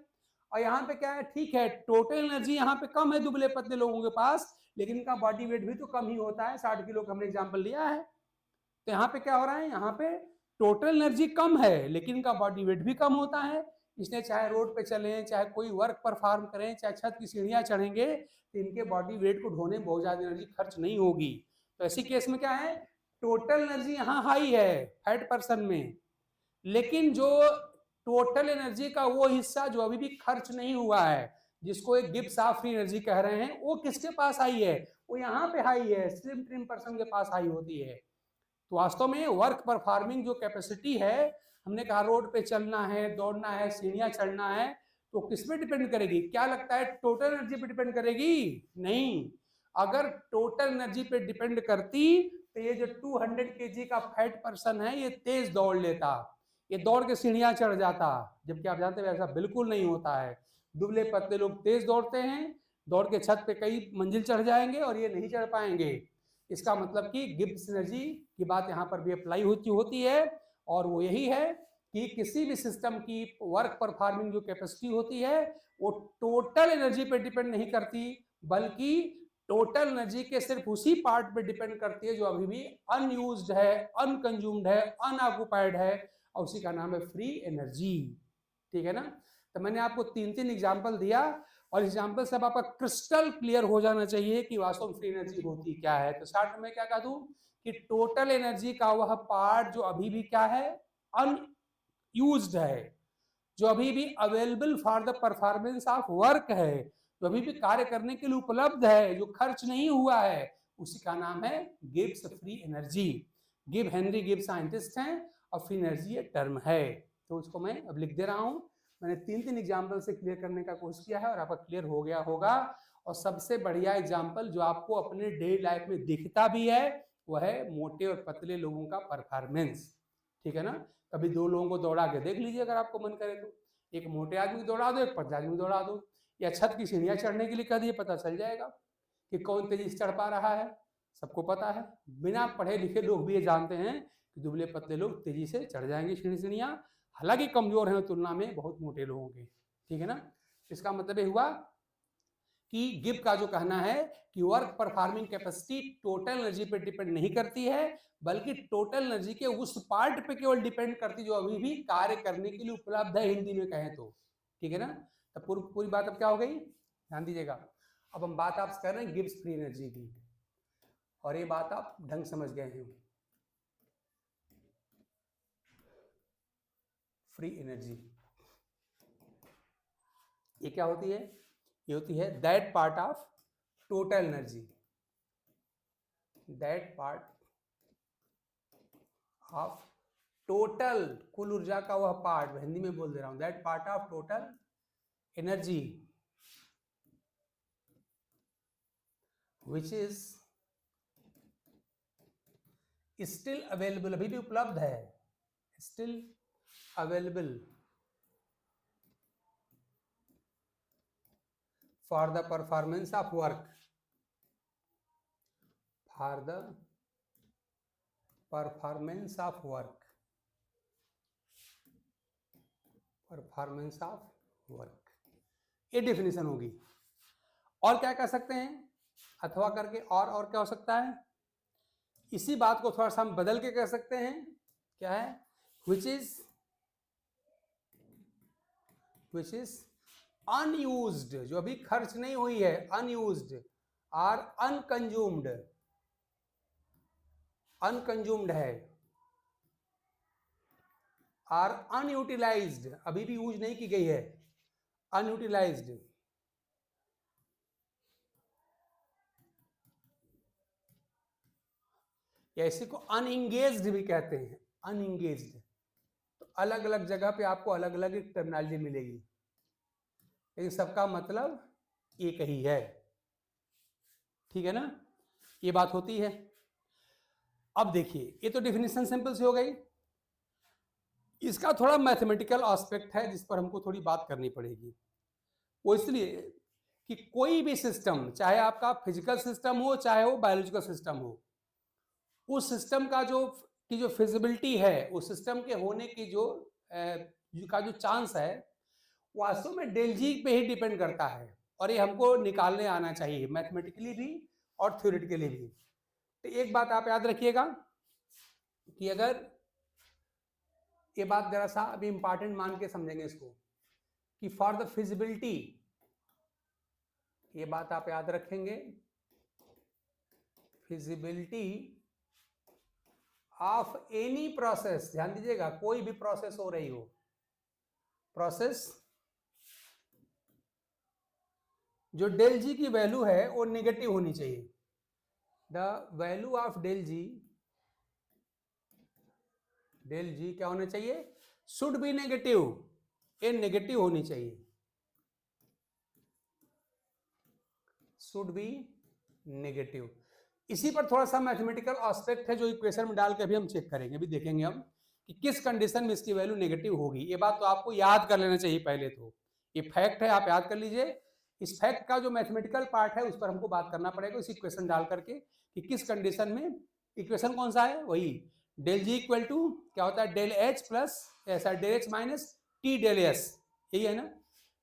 और यहाँ पे क्या है, ठीक है टोटल एनर्जी यहाँ पे कम है दुबले पतले लोगों के पास, लेकिन इनका बॉडी वेट भी तो कम ही होता है, 60 किलो का हमने एग्जाम्पल लिया है। तो यहाँ पे क्या हो रहा है, यहाँ पे टोटल एनर्जी कम है लेकिन इनका बॉडी वेट भी कम होता है। इसलिए चाहे रोड पे चलें, चाहे कोई वर्क परफॉर्म करें, चाहे छत की सीढ़ियां चढ़ेंगे, तो इनके बॉडी वेट को ढोने में बहुत ज्यादा एनर्जी खर्च नहीं होगी। तो ऐसी केस में क्या है, टोटल एनर्जी यहाँ हाई है फैट पर्सन में, लेकिन जो टोटल एनर्जी का वो हिस्सा जो अभी भी खर्च नहीं हुआ है, जिसको एक गिब्स ऑफ फ्री एनर्जी कह रहे हैं, वो किसके पास हाई है? वो यहाँ पे हाई है, स्लिम ट्रिम पर्सन के पास हाई होती है। तो वास्तव में वर्क परफॉर्मिंग जो कैपेसिटी है, हमने कहा रोड पे चलना है, दौड़ना है, सीढ़ियां चढ़ना है, तो किस पे डिपेंड करेगी? क्या लगता है, टोटल एनर्जी पे डिपेंड करेगी? नहीं। अगर टोटल एनर्जी पे डिपेंड करती तो ये जो 200 केजी का फैट पर्सन है ये तेज दौड़ लेता, ये दौड़ के सीढ़ियां चढ़ जाता। जबकि आप जानते हैं ऐसा बिल्कुल नहीं होता है। दुबले पतले लोग तेज दौड़ते हैं, दौड़ के छत पे कई मंजिल चढ़ जाएंगे और ये नहीं चढ़ पाएंगे। इसका मतलब कि गिब्स एनर्जी की बात यहाँ पर भी अप्लाई होती है, और वो यही है कि किसी भी सिस्टम की वर्क परफॉर्मिंग जो कैपेसिटी होती है वो टोटल एनर्जी पे डिपेंड नहीं करती, बल्कि टोटल एनर्जी के सिर्फ उसी पार्ट पे डिपेंड करती है जो अभी भी अनयूज्ड है, अनकंज्यूम्ड है, अनऑक्युपाइड है, और उसी का नाम है फ्री एनर्जी। ठीक है ना। तो मैंने आपको 3 एग्जाम्पल दिया, और एग्जाम्पल से अब आपका क्रिस्टल क्लियर हो जाना चाहिए कि वास्तव में फ्री एनर्जी होती क्या है। तो स्टार्ट में क्या कह दूं कि टोटल एनर्जी का वह पार्ट जो अभी भी क्या है, अनयूज्ड है, जो अभी भी available for the performance of work है, जो अभी भी कार्य करने के लिए उपलब्ध है, जो खर्च नहीं हुआ है, उसी का नाम है Gibbs free energy. Henry Gibbs scientist हैं और फ्री एनर्जी ये टर्म है। तो उसको मैं अब लिख दे रहा हूं। मैंने 3 एग्जाम्पल से क्लियर करने का कोशिश किया है और आपका क्लियर हो गया होगा। और सबसे बढ़िया एग्जाम्पल जो आपको अपने डेली लाइफ में दिखता भी है वो है मोटे और पतले लोगों का परफॉर्मेंस। ठीक है ना? कभी 2 लोगों को दौड़ा के देख लीजिए अगर आपको मन करे तो। एक मोटे आदमी को दौड़ा दो, एक पतले आदमी को दौड़ा दो, या छत की सीढ़ियां चढ़ने के लिए कह दिए, पता चल जाएगा कि कौन तेजी से चढ़ पा रहा है। सबको पता है, बिना पढ़े लिखे लोग भी ये जानते हैं कि दुबले पतले लोग तेजी से चढ़ जाएंगे सीढ़ियां, हालांकि कमजोर हैं तुलना में बहुत मोटे लोगों के। ठीक है ना? इसका मतलब ये हुआ कि गिब का जो कहना है कि work performing capacity total energy पे डिपेंड नहीं करती है, बल्कि टोटल एनर्जी के उस पार्ट पे केवल डिपेंड करती जो अभी भी कार्य करने के लिए उपलब्ध है, हिंदी में कहें तो। ठीक है ना? तो पूरी बात अब क्या हो गई, ध्यान दीजिएगा। अब हम बात आपसे कर रहे हैं गिब्स फ्री एनर्जी की, और ये बात आप ढंग समझ गए हैं। फ्री एनर्जी ये क्या होती है? ये होती है that part of total energy, that part of total, कुल ऊर्जा का वह पार्ट, हिंदी में बोल दे रहा हूं, that part of total energy which is still available, अभी भी उपलब्ध है, still available for the performance of work, for the performance of work, performance of work, ये डेफिनेशन होगी। और क्या कह सकते हैं अथवा करके, और क्या हो सकता है? इसी बात को थोड़ा सा हम बदल के कह सकते हैं, क्या है? which is unused, जो अभी खर्च नहीं हुई है, unused और अनकंज्यूम्ड है, और अनयूटिलाइज्ड, अभी भी यूज नहीं की गई है, अनयूटिलाइज्ड, या इसी को अनएंगेज्ड भी कहते हैं, अनएंगेज्ड। तो अलग अलग जगह पे आपको अलग अलग टर्मिनोलॉजी मिलेगी, लेकिन सबका मतलब एक ही है। ठीक है ना? ये बात होती है। अब देखिए, ये तो डेफिनेशन सिंपल सी हो गई। इसका थोड़ा मैथमेटिकल एस्पेक्ट है जिस पर हमको थोड़ी बात करनी पड़ेगी। वो इसलिए कि कोई भी सिस्टम, चाहे आपका फिजिकल सिस्टम हो चाहे वो बायोलॉजिकल सिस्टम हो, उस सिस्टम का जो फिजिबिलिटी है, उस सिस्टम के होने की जो चांस है, वास्तव में डेल जी पे ही डिपेंड करता है। और ये हमको निकालने आना चाहिए, मैथमेटिकली भी और थ्योरेटिकली भी। तो एक बात आप याद रखिएगा कि अगर ये बात जरा सा अभी इंपॉर्टेंट मान के समझेंगे इसको, कि फॉर द फिजिबिलिटी, ये बात आप याद रखेंगे, फिजिबिलिटी ऑफ एनी प्रोसेस, ध्यान दीजिएगा, कोई भी प्रोसेस हो रही हो, प्रोसेस जो डेल जी की वैल्यू है वो नेगेटिव होनी चाहिए। द वैल्यू ऑफ डेल जी क्या होना चाहिए? शुड बी नेगेटिव, ये नेगेटिव होनी चाहिए, शुड बी नेगेटिव। इसी पर थोड़ा सा मैथमेटिकल एस्पेक्ट है जो इक्वेशन में डाल के अभी हम चेक करेंगे, अभी देखेंगे हम कि किस कंडीशन में इसकी वैल्यू नेगेटिव होगी। ये बात तो आपको याद कर लेना चाहिए पहले, तो ये फैक्ट है, आप याद कर लीजिए। इस फैक्ट का जो मैथमेटिकल पार्ट है उस पर हमको बात करना पड़ेगा इस इक्वेशन डाल करके, कि किस कंडीशन में, इक्वेशन कौन सा है? वही डेल जी इक्वल टू क्या होता है? डेल एच प्लस ऐसा del H minus T del S, यही है ना?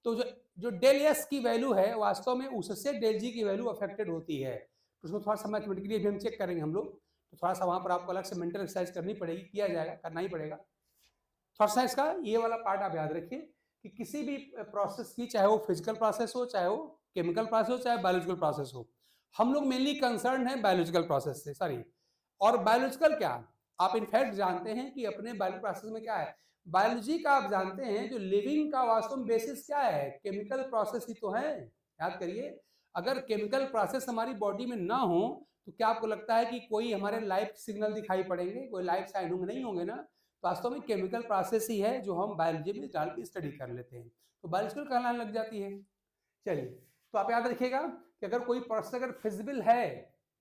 तो जो डेल एस की वैल्यू है वास्तव में उससे डेल जी की वैल्यू अफेक्टेड होती है। तो उसको थोड़ा सा मैथमेटिकली भी हम चेक करेंगे हम लोग, तो थोड़ा सा वहाँ पर आपको अलग से मेंटल एक्सरसाइज करनी पड़ेगी, किया जाएगा, करना ही पड़ेगा। थोड़ा सा इसका ये वाला पार्ट आप याद रखिए कि किसी भी प्रोसेस की, चाहे वो फिजिकल प्रोसेस हो, चाहे वो केमिकल प्रोसेस हो, चाहे बायोलॉजिकल प्रोसेस हो, हम लोग मेनली कंसर्न है बायोलॉजिकल प्रोसेस से, सॉरी। और बायोलॉजिकल क्या, आप इनफैक्ट जानते हैं कि अपने बायोलॉजिकल प्रोसेस में क्या है, बायोलॉजी का आप जानते हैं जो लिविंग का वास्तव में बेसिस क्या है? केमिकल प्रोसेस ही तो है, याद करिए। अगर केमिकल प्रोसेस हमारी बॉडी में ना हो तो क्या आपको लगता है कि कोई हमारे लाइफ सिग्नल दिखाई पड़ेंगे, कोई लाइफ साइन नहीं होंगे ना? वास्तव में केमिकल प्रोसेस ही है जो हम बायोलॉजी में डाल के स्टडी कर लेते हैं, तो बायोलॉजिकल कहलाने लग जाती है। चलिए, तो आप याद रखिएगा कि अगर कोई प्रोसेस अगर फिजिबल है,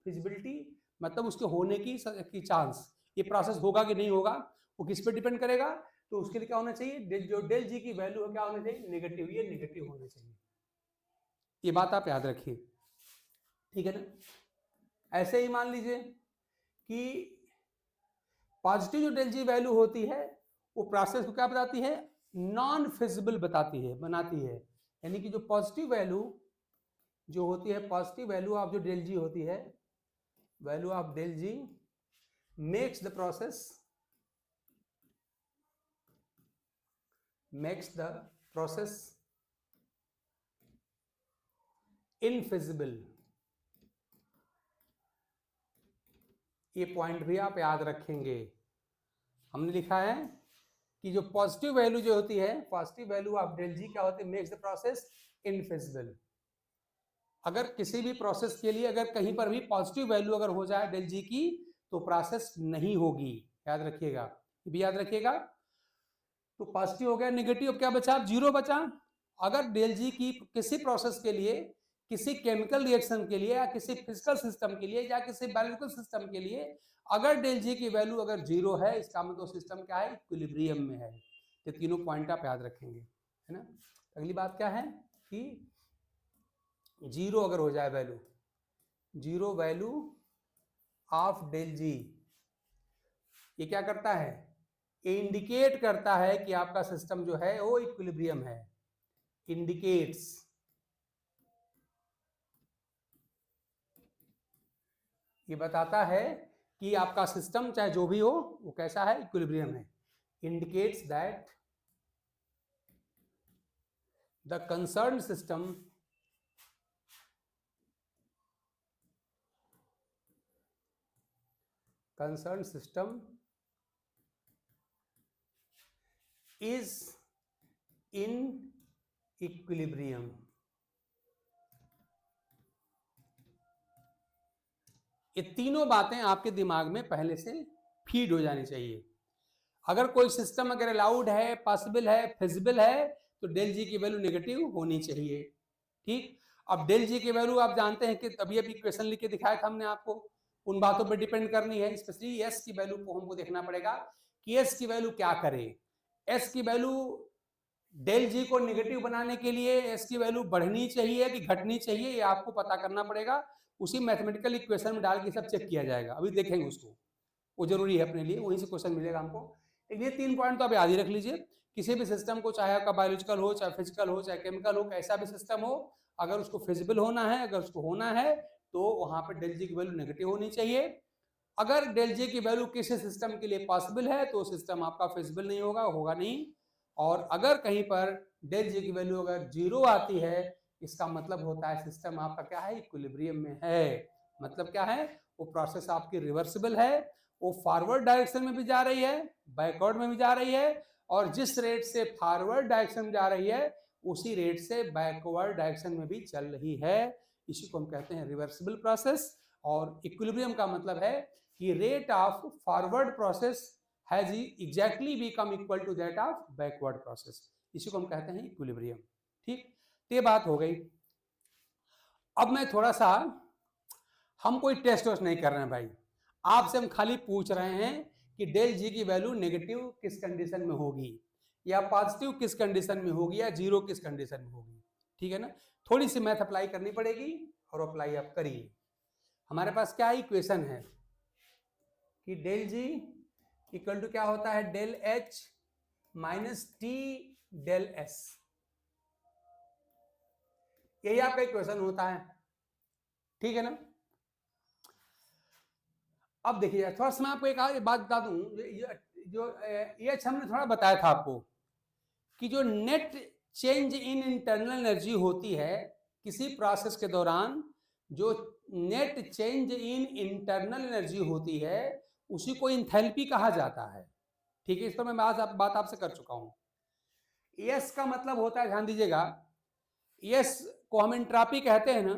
फिजिबिलिटी मतलब उसके होने की चांस, ये प्रोसेस होगा कि नहीं होगा वो किस पे डिपेंड करेगा, तो उसके लिए क्या होना चाहिए, जो डेल जी की वैल्यू है क्या होना चाहिए, नेगेटिव, ये नेगेटिव होना चाहिए। ये बात आप याद रखिए, ठीक है ना। ऐसे ही मान लीजिए कि पॉजिटिव जो डेल जी वैल्यू होती है वो प्रोसेस को क्या बताती है, नॉन फिजिबल बताती है, बनाती है। यानी कि जो पॉजिटिव वैल्यू जो होती है, पॉजिटिव वैल्यू ऑफ जो डेल जी होती है, value of del G makes the process invisible। ये पॉइंट भी आप याद रखेंगे। हमने लिखा है कि जो पॉजिटिव वैल्यू जो होती है, पॉजिटिव वैल्यू ऑफ डेल जी क्या होती है, मेक्स द प्रोसेस इनफिजिबल। अगर किसी भी प्रोसेस के लिए अगर कहीं पर भी पॉजिटिव वैल्यू अगर हो जाए डेल जी की तो प्रोसेस नहीं होगी, याद रखिएगा, ये भी याद रखिएगा। तो पॉजिटिव हो गया, नेगेटिव क्या बचा, जीरो बचा। अगर डेल जी की किसी प्रोसेस के लिए, किसी केमिकल रिएक्शन के लिए या किसी फिजिकल सिस्टम के लिए या किसी बायोलॉजिकल सिस्टम के लिए अगर डेल जी की वैल्यू अगर जीरो है, इसका मतलब सिस्टम क्या है, इक्विलिब्रियम में है। ये तीनों पॉइंट आप याद रखेंगे, है ना। अगली बात क्या है कि जीरो अगर हो जाए value, zero value of del G, ये क्या करता है, इंडिकेट करता है कि आपका सिस्टम जो है वो इक्विलिब्रियम है, इंडिकेट्स, ये बताता है कि आपका सिस्टम चाहे जो भी हो वो कैसा है, इक्विलिब्रियम है। Indicates that the concern system is in equilibrium। ये तीनों बातें आपके दिमाग में पहले से फीड हो जानी चाहिए। अगर कोई सिस्टम अगर अलाउड है, पॉसिबल है, फिजिबल है, तो डेल जी की वैल्यू नेगेटिव होनी चाहिए, ठीक। अब डेल जी की वैल्यू आप जानते हैं कि अभी अभी क्वेश्चन लिख के दिखाया था हमने आपको, उन बातों पर डिपेंड करनी है। स्पेशली एस की वैल्यू को हमको देखना पड़ेगा कि एस की वैल्यू क्या करे। एस की वैल्यू डेल जी को नेगेटिव बनाने के लिए एस की वैल्यू बढ़नी चाहिए कि घटनी चाहिए, ये आपको पता करना पड़ेगा। उसी मैथमेटिकल इक्वेशन में डाल के सब चेक किया जाएगा, अभी देखेंगे उसको, वो जरूरी है अपने लिए, वहीं से क्वेश्चन मिलेगा हमको। ये तीन पॉइंट तो आप याद ही रख लीजिए। किसी भी सिस्टम को, चाहे आपका बायोलॉजिकल हो, चाहे फिजिकल हो, चाहे केमिकल हो, कैसा भी सिस्टम हो, अगर उसको फिजिबल होना है, अगर उसको होना है, तो वहां पर डेल जी की वैल्यू नेगेटिव होनी चाहिए। अगर डेल जी की वैल्यू किसी सिस्टम के लिए पॉसिबल है तो सिस्टम आपका फिजिबल नहीं होगा, होगा नहीं। और अगर कहीं पर डेल जी की वैल्यू अगर जीरो आती है, इसका मतलब होता है सिस्टम आपका क्या है, इक्विलिब्रियम में है। मतलब क्या है, वो प्रोसेस आपकी रिवर्सिबल है, वो फॉरवर्ड डायरेक्शन में भी जा रही है, बैकवर्ड में भी जा रही है, और जिस रेट से फॉरवर्ड डायरेक्शन में जा रही है उसी रेट से बैकवर्ड डायरेक्शन में भी चल रही है। इसी को हम कहते हैं रिवर्सिबल प्रोसेस। और इक्विलिब्रियम का मतलब है कि rate of forward process has exactly become equal to that of backward process, इसी को हम कहते हैं इक्विलिब्रियम, ठीक। ये बात हो गई। अब मैं थोड़ा सा, हम कोई टेस्ट वेस्ट नहीं कर रहे हैं भाई, आपसे हम खाली पूछ रहे हैं कि डेल जी की वैल्यू नेगेटिव किस कंडीशन में होगी, या पॉजिटिव किस कंडीशन में होगी, या जीरो किस कंडीशन में होगी, ठीक है ना। थोड़ी सी मैथ अप्लाई करनी पड़ेगी और अप्लाई आप करिए। हमारे पास क्या इक्वेशन है कि डेल जी इक्वल टू क्या होता है, del H minus T del S, यही आपका इक्वेशन होता है, ठीक है ना। अब देखिए थोड़ा सा मैं आपको एक बात बता दूं, जो एच हमने थोड़ा बताया था आपको कि जो net change in internal energy होती है किसी प्रोसेस के दौरान, जो net change in internal energy होती है उसी को इंथैल्पी कहा जाता है, ठीक है। इस पर मैं बात आपसे कर चुका हूं। एस का मतलब होता है, ध्यान दीजिएगा, एस को हम एंट्रोपी कहते हैं ना,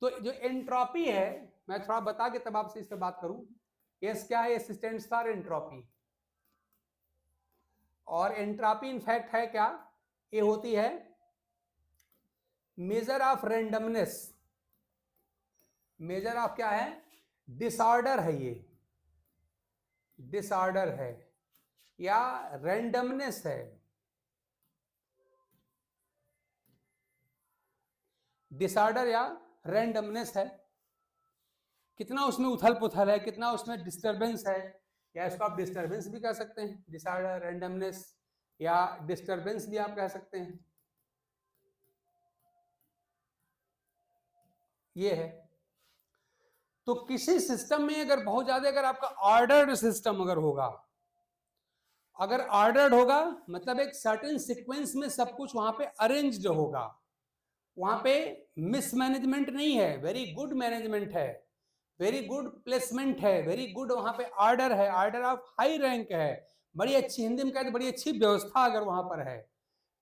तो जो एंट्रोपी है, मैं थोड़ा बता के तब आपसे इस पर बात करूं। एस क्या है? S stands for entropy. और एंट्रोपी इनफैक्ट है क्या? ये होती है measure of randomness. Measure of क्या है? डिसऑर्डर है, ये डिसऑर्डर है या रैंडमनेस है। डिसऑर्डर या रैंडमनेस है, कितना उसमें उथल पुथल है, कितना उसमें डिस्टरबेंस है, या इसको आप डिस्टरबेंस भी कह सकते हैं, डिसऑर्डर, रैंडमनेस या डिस्टरबेंस भी आप कह सकते हैं। ये है। तो किसी सिस्टम में अगर बहुत ज्यादा, अगर आपका ऑर्डर्ड सिस्टम अगर होगा, अगर ऑर्डर्ड होगा मतलब एक सर्टेन सीक्वेंस में सब कुछ वहां पे अरेंज्ड होगा, वहां पे मिसमैनेजमेंट नहीं है, वेरी गुड मैनेजमेंट है, वेरी गुड प्लेसमेंट है, वेरी गुड वहां पे ऑर्डर है, ऑर्डर ऑफ हाई रैंक है, बड़ी अच्छी, हिंदी में कहते बड़ी अच्छी व्यवस्था अगर वहां पर है,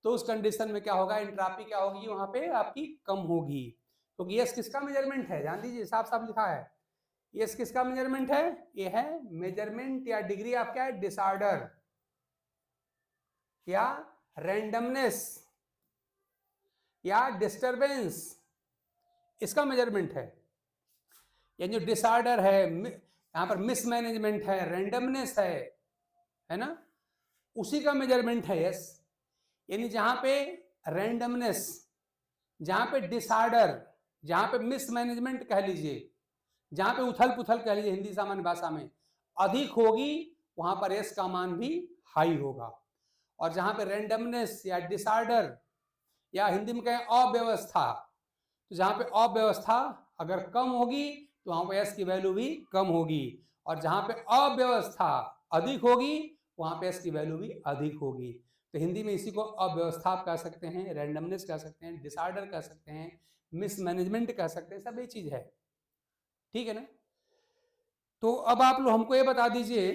तो उस कंडीशन में क्या होगा? एंट्रोपी क्या होगी? वहां पे आपकी कम होगी। क्योंकि तो यस किसका मेजरमेंट है? ध्यान दीजिए, साफ साफ लिखा है, यस किसका मेजरमेंट है? ये है मेजरमेंट या डिग्री ऑफ क्या है? डिसऑर्डर या रैंडमनेस या डिस्टरबेंस, इसका मेजरमेंट है। यानी जो डिसऑर्डर है, यहां पर मिसमैनेजमेंट है, रैंडमनेस है ना, उसी का मेजरमेंट है यस। यानी जहां पे रैंडमनेस, जहां पे डिसऑर्डर, जहां पे मिसमैनेजमेंट कह लीजिए, जहां पे उथल पुथल कह लीजिए हिंदी सामान्य भाषा में, अधिक होगी, वहां पर एस का मान भी हाई होगा। और जहां पे रैंडमनेस या डिसऑर्डर या हिंदी में कहें अव्यवस्था, तो जहां पे अव्यवस्था अगर कम होगी तो वहां पर एस की वैल्यू भी कम होगी, और जहां पे अव्यवस्था अधिक होगी वहां पे एस की वैल्यू भी अधिक होगी। तो हिंदी में इसी को अव्यवस्था आप कह सकते हैं, रैंडमनेस कह सकते हैं, डिसऑर्डर कह सकते हैं, मिसमैनेजमेंट कह सकते हैं, सब ये चीज है। ठीक है ना? तो अब आप लोग हमको ये बता दीजिए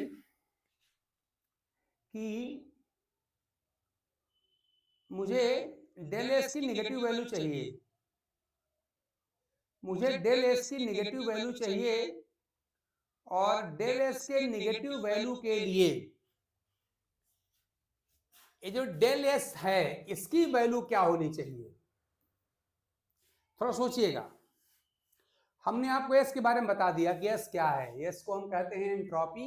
कि मुझे डेल एस की नेगेटिव वैल्यू चाहिए, मुझे डेल एस की नेगेटिव वैल्यू चाहिए, और डेल एस के नेगेटिव वैल्यू के लिए ये जो डेल एस है इसकी वैल्यू क्या होनी चाहिए? थोड़ा सोचिएगा। हमने आपको एस के बारे में बता दिया कि एस क्या है। एस को हम कहते हैं एंट्रोपी,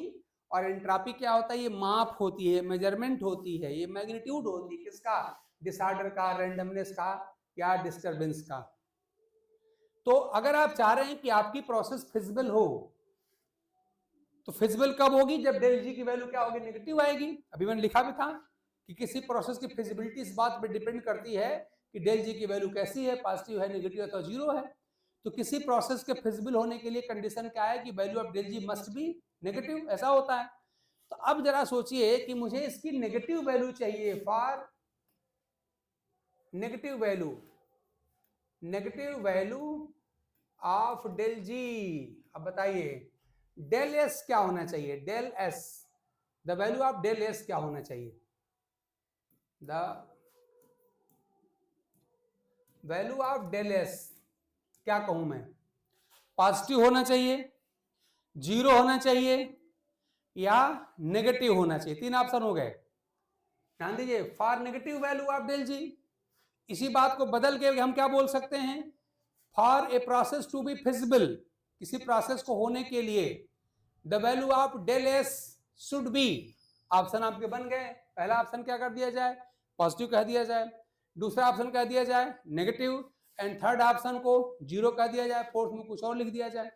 और एंट्रोपी क्या होता है? ये माप होती है, मेजरमेंट होती है, ये मैग्नीट्यूड होती है, किसका? डिसऑर्डर का, रैंडमनेस का या डिस्टरबेंस का। तो अगर आप चाह रहे हैं कि आपकी प्रोसेस फिजिबल हो, तो फिजिबल कब होगी? जब डेल जी की वैल्यू क्या होगी? नेगेटिव आएगी। अभी मैंने लिखा भी था कि किसी प्रोसेस की फिजिबिलिटी इस बात पर डिपेंड करती है कि डेल जी की वैल्यू कैसी है, पॉजिटिव है, नेगेटिव है, तो जीरो है। तो किसी प्रोसेस के फिजिबल होने के लिए कंडीशन क्या है? कि value of del G must be negative, ऐसा होता है। तो अब जरा सोचिए कि मुझे इसकी नेगेटिव वैल्यू चाहिए, for negative value of del G. अब बताइए डेल एस क्या होना चाहिए? Del S, the value of del S क्या होना चाहिए? The value of del S क्या कहूं मैं? पॉजिटिव होना चाहिए, जीरो होना चाहिए, या नेगेटिव होना चाहिए? तीन ऑप्शन हो गए। ध्यान दीजिए, for negative value of del G, इसी बात को बदल के हम क्या बोल सकते हैं? For a process to be feasible, किसी प्रोसेस को होने के लिए the value of del S should be. Option आपके बन गए। पहला ऑप्शन क्या कर दिया जाए? पॉजिटिव कह दिया जाए, दूसरा ऑप्शन कह दिया जाए नेगेटिव, एंड थर्ड ऑप्शन को जीरो कह दिया जाए, फोर्थ में कुछ और लिख दिया जाए।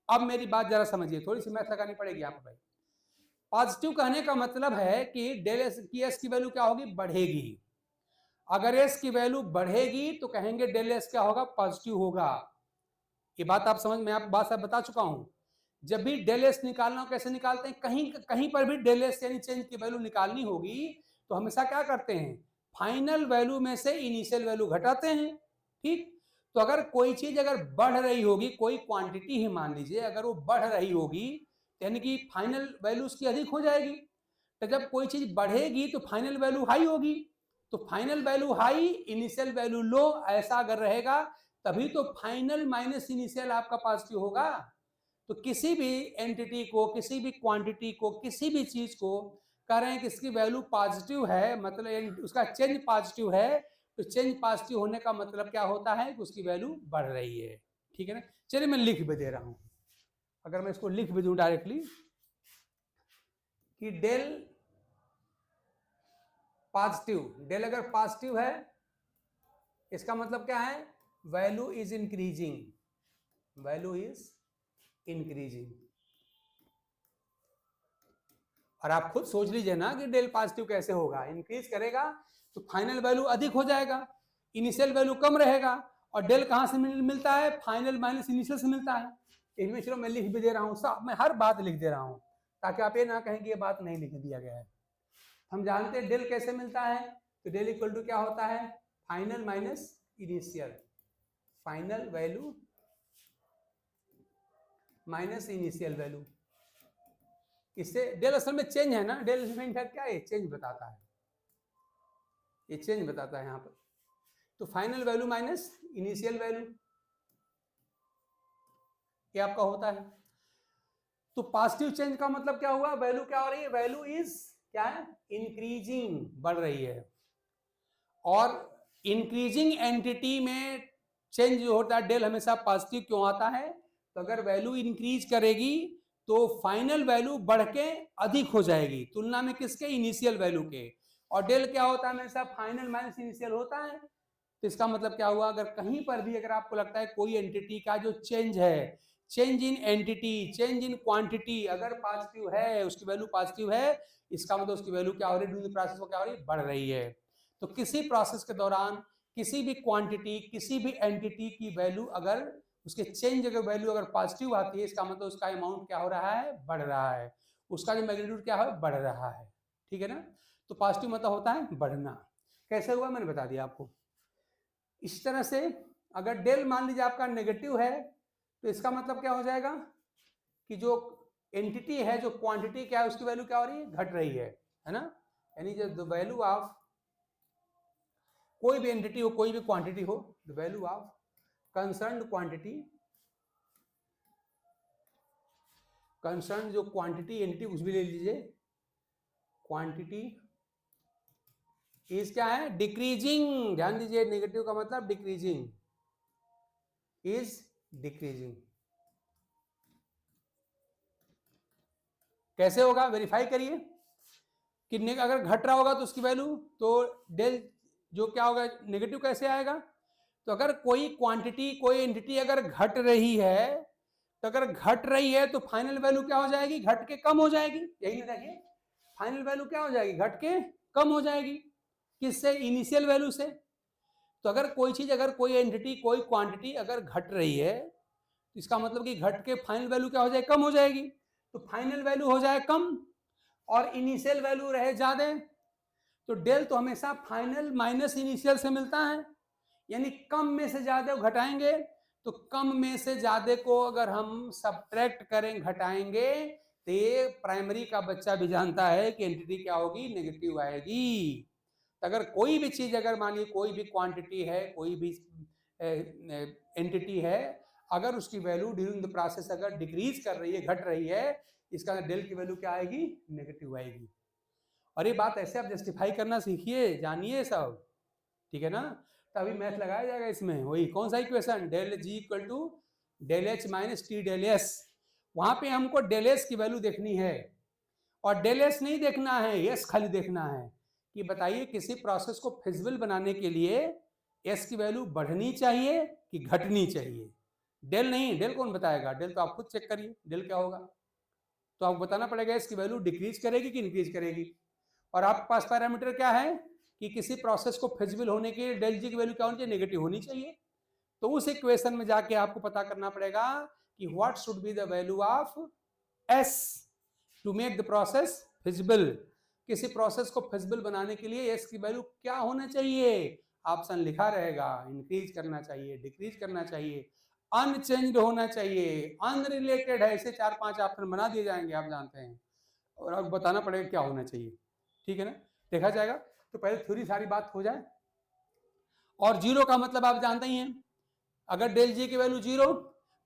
अब मेरी बात जरा समझिए, थोड़ी सी मैथ लगानी पड़ेगी आपको भाई। पॉजिटिव कहने का मतलब है कि डेल एस की, एस की वैल्यू क्या होगी? बढ़ेगी। अगर एस की वैल्यू बढ़ेगी तो कहेंगे डेल एस क्या होगा? पॉजिटिव होगा। ये बात आप समझ में, आप बात सब बता चुका हूं। जब भी डेल एस निकालना हो, कैसे निकालते हैं? कहीं पर भी डेल एस यानी चेंज की वैल्यू निकालनी होगी तो हमेशा क्या करते हैं? फाइनल वैल्यू में से इनिशियल वैल्यू घटाते हैं। ठीक, तो अगर कोई चीज अगर बढ़ रही होगी, कोई क्वांटिटी ही मान लीजिए, अगर वो बढ़ रही होगी यानी कि फाइनल वैल्यू उसकी अधिक हो जाएगी। तो जब कोई चीज बढ़ेगी तो फाइनल वैल्यू हाई होगी, तो final value high, initial value low, ऐसा अगर रहेगा तभी तो फाइनल माइनस इनिशियल आपका पॉजिटिव होगा। तो किसी भी एंटिटी को, किसी भी क्वांटिटी को, किसी भी चीज को कह रहे हैं कि इसकी वैल्यू पॉजिटिव है, मतलब उसका चेंज पॉजिटिव है, तो चेंज पॉजिटिव होने का मतलब क्या होता है कि उसकी वैल्यू बढ़ रही है। ठीक है ना। चलिए मैं लिख भी दे रहा हूं, अगर मैं इसको लिख भी दूं डायरेक्टली कि डेल पॉजिटिव, डेल अगर पॉजिटिव है इसका मतलब क्या है, value is increasing, value is increasing. और आप खुद सोच लीजिए ना कि डेल पॉजिटिव कैसे होगा, इंक्रीज करेगा तो फाइनल वैल्यू अधिक हो जाएगा, इनिशियल वैल्यू कम रहेगा। और डेल कहां से मिलता है, फाइनल माइनस इनिशियल से मिलता है। इनमें चलो मैं लिख भी दे रहा हूं, सब मैं हर बात लिख दे रहा हूं ताकि आप ये ना कहें कि ये बात नहीं लिख दिया गया है। हम जानते हैं डेल कैसे मिलता है, तो डेल इक्वल टू क्या होता है, final minus initial, final value minus initial value. इससे डेल असल में चेंज है ना, डेल इनफैक्ट क्या है, चेंज बताता है, ये चेंज बताता है यहाँ पर। तो final value minus initial value ये आपका होता है। तो पॉजिटिव चेंज का मतलब क्या हुआ, वैल्यू क्या हो रही है, वैल्यू इज क्या है, इंक्रीजिंग, बढ़ रही है। और इंक्रीजिंग एंटिटी में चेंज जो होता है डेल हमेशा पॉजिटिव क्यों आता है, तो अगर वैल्यू इंक्रीज करेगी तो फाइनल वैल्यू बढ़ के अधिक हो जाएगी तुलना में किसके, इनिशियल वैल्यू के। और डेल क्या होता है, हमेशा फाइनल माइनस इनिशियल होता है। तो इसका मतलब क्या हुआ, अगर कहीं पर भी अगर आपको लगता है कोई एंटिटी का जो चेंज है, change in entity, change in quantity अगर पॉजिटिव है, उसकी वैल्यू पॉजिटिव है, इसका मतलब उसकी वैल्यू क्या हो रही है, ड्यूरिंग द प्रोसेस वो क्या हो रही है, बढ़ रही है। तो किसी प्रोसेस के दौरान किसी भी क्वांटिटी, किसी भी एंटिटी की वैल्यू अगर उसके चेंज अगर वैल्यू अगर पॉजिटिव आती है, इसका मतलब उसका अमाउंट क्या हो रहा है, बढ़ रहा है, उसका जो मैग्नीट्यूड क्या है, बढ़ रहा है। ठीक है ना। तो पॉजिटिव मतलब होता है बढ़ना। कैसे हुआ मैंने बता दिया आपको। इस तरह से अगर डेल मान लीजिए आपका नेगेटिव है, तो इसका मतलब क्या हो जाएगा कि जो एंटिटी है, जो क्वांटिटी क्या है, उसकी वैल्यू क्या हो रही है, घट रही है ना। यानी जो द वैल्यू ऑफ कोई भी एंटिटी हो, कोई भी क्वांटिटी हो, the value of concerned quantity, concern जो क्वांटिटी एंटिटी कुछ भी ले लीजिए, क्वांटिटी इज क्या है, डिक्रीजिंग। ध्यान दीजिए, नेगेटिव का मतलब डिक्रीजिंग, इज डिक्रीजिंग। कैसे होगा, वेरीफाई करिए कि अगर घट रहा होगा तो उसकी वैल्यू, तो डेल जो क्या होगा, नेगेटिव कैसे आएगा। तो अगर कोई क्वांटिटी, कोई एंटिटी अगर घट रही है, तो अगर घट रही है तो फाइनल वैल्यू क्या हो जाएगी, घट के कम हो जाएगी। यही ना, देखिए फाइनल वैल्यू क्या हो जाएगी, घट के कम हो जाएगी। किससे, इनिशियल वैल्यू से। तो अगर कोई चीज, अगर कोई एंटिटी, कोई क्वांटिटी अगर घट रही है, तो इसका मतलब कि घट के फाइनल वैल्यू क्या हो जाए, कम हो जाएगी। तो फाइनल वैल्यू हो जाए कम और इनिशियल वैल्यू रहे ज्यादा, तो डेल तो हमेशा फाइनल माइनस इनिशियल से मिलता है। यानी कम में से ज्यादा घटाएंगे, तो कम में से ज्यादा को अगर हम सब्ट्रैक्ट करें, घटाएंगे, तो ये प्राइमरी का बच्चा भी जानता है कि एंटिटी क्या होगी, नेगेटिव आएगी। तो अगर कोई भी चीज, अगर मान लीजिए कोई भी क्वांटिटी है, कोई भी एंटिटी है, अगर उसकी वैल्यू ड्यूरिंग द प्रोसेस अगर डिक्रीज कर रही है, घट रही है, इसका डेल की वैल्यू क्या आएगी, नेगेटिव आएगी। और ये बात ऐसे आप जस्टिफाई करना सीखिए, जानिए सब। ठीक है ना। तो अभी मैथ लगाया जाएगा इसमें, वही कौन सा equation, del G equal to del H minus T del S. वहां पे हमको डेल एस की वैल्यू देखनी है, और डेल एस नहीं देखना है, एस खाली देखना है। कि बताइए किसी प्रोसेस को फिजिबल बनाने के लिए एस की वैल्यू बढ़नी चाहिए कि घटनी चाहिए। डेल नहीं, डेल कौन बताएगा, डेल तो आप खुद चेक करिए डेल क्या होगा। तो आपको बताना पड़ेगा इसकी वैल्यू डिक्रीज करेगी कि इंक्रीज करेगी। और आपके पास पैरामीटर क्या है कि किसी प्रोसेस को फिजिबल होने के डेल जी की वैल्यू क्या होनी चाहिए, नेगेटिव होनी चाहिए। तो उस इक्वेशन में जाके आपको पता करना पड़ेगा कि what should be the value of S to make the process feasible. किसी प्रोसेस को फिजिबल बनाने के लिए एस की वैल्यू क्या होना चाहिए, ऑप्शन लिखा रहेगा, इंक्रीज करना चाहिए, डिक्रीज करना चाहिए, अनचेंज्ड होना चाहिए, अनरिलेटेड है, ऐसे 4-5 ऑप्शन बना दिए जाएंगे, आप जानते हैं। और आपको बताना पड़ेगा क्या होना चाहिए। ठीक है ना, देखा जाएगा। तो पहले थ्योरी सारी बात हो जाए। और जीरो का मतलब आप जानते ही हैं, अगर डेल जी की वैल्यू 0,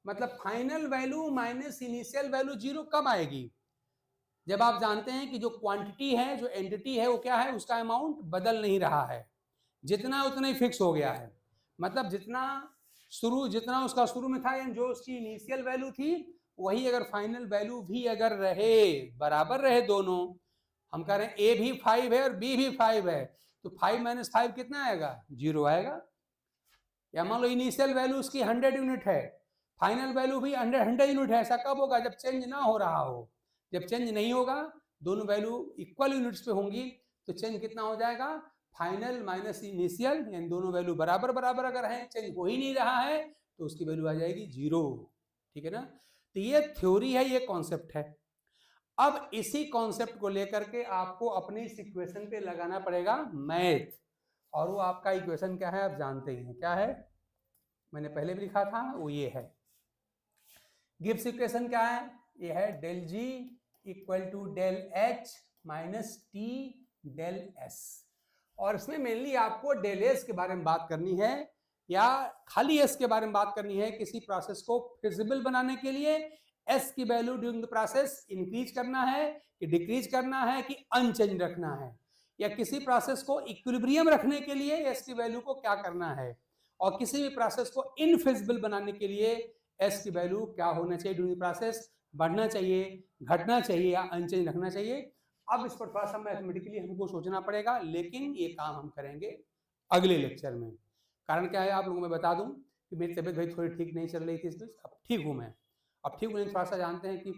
मतलब final value minus initial value 0 कब आएगी? जब आप जानते हैं कि जो क्वांटिटी है, जो एंटिटी है, वो क्या है, उसका अमाउंट बदल नहीं रहा है, जितना उतना ही फिक्स हो गया है। मतलब जितना उसका शुरू में था, यानी जो उसकी इनिशियल वैल्यू थी, वही अगर फाइनल वैल्यू भी अगर रहे, बराबर रहे दोनों, हम कह रहे हैं ए भी 5 है और बी भी 5 है, तो 5 माइनस 5 कितना आएगा? 0 आएगा। या मान लो इनिशियल वैल्यू उसकी 100 यूनिट है, फाइनल वैल्यू भी 100 यूनिट है। ऐसा कब होगा? जब चेंज ना हो रहा हो। जब चेंज नहीं होगा, दोनों वैल्यू इक्वल यूनिट्स पे होंगी, तो चेंज कितना हो जाएगा? फाइनल माइनस इनिशियल, यानी दोनों वैल्यू बराबर बराबर अगर है, चेंज हो ही नहीं रहा है, तो उसकी वैल्यू आ जाएगी 0। ठीक है ना? तो ये थ्योरी है, ये कॉन्सेप्ट है। अब इसी कॉन्सेप्ट को लेकर के आपको अपनी इस इक्वेशन पे लगाना पड़ेगा मैथ, और वो आपका इक्वेशन क्या है आप जानते ही हैं क्या है, मैंने पहले भी लिखा था, वो ये है। गिब्स इक्वेशन क्या है? ये है del G equal to del H minus T del S. और इसमें मेनली आपको डेल एस के बारे में बात करनी है, या खाली एस के बारे में बात करनी है। किसी प्रोसेस को फिजिबल बनाने के लिए एस की value during the process increase करना है कि डिक्रीज करना है कि अनचेंज रखना है, या किसी प्रोसेस को इक्विलिब्रियम रखने के लिए एस की वैल्यू को क्या करना है, और किसी भी प्रोसेस को इनफिजिबल बनाने के लिए एस की वैल्यू क्या होना चाहिए ड्यूरिंग प्रोसेस, बढ़ना चाहिए, घटना चाहिए, या अनचेंज रखना चाहिए। अब इस पर थोड़ा सा मैथमेटिकली हमको सोचना पड़ेगा, लेकिन ये काम हम करेंगे अगले लेक्चर में। कारण क्या है आप लोगों को मैं बता दूं कि मेरी तबीयत भाई थोड़ी ठीक नहीं चल रही थी, इसमें अब ठीक हूँ मैं। अब ठीक हूँ, थोड़ा सा जानते हैं कि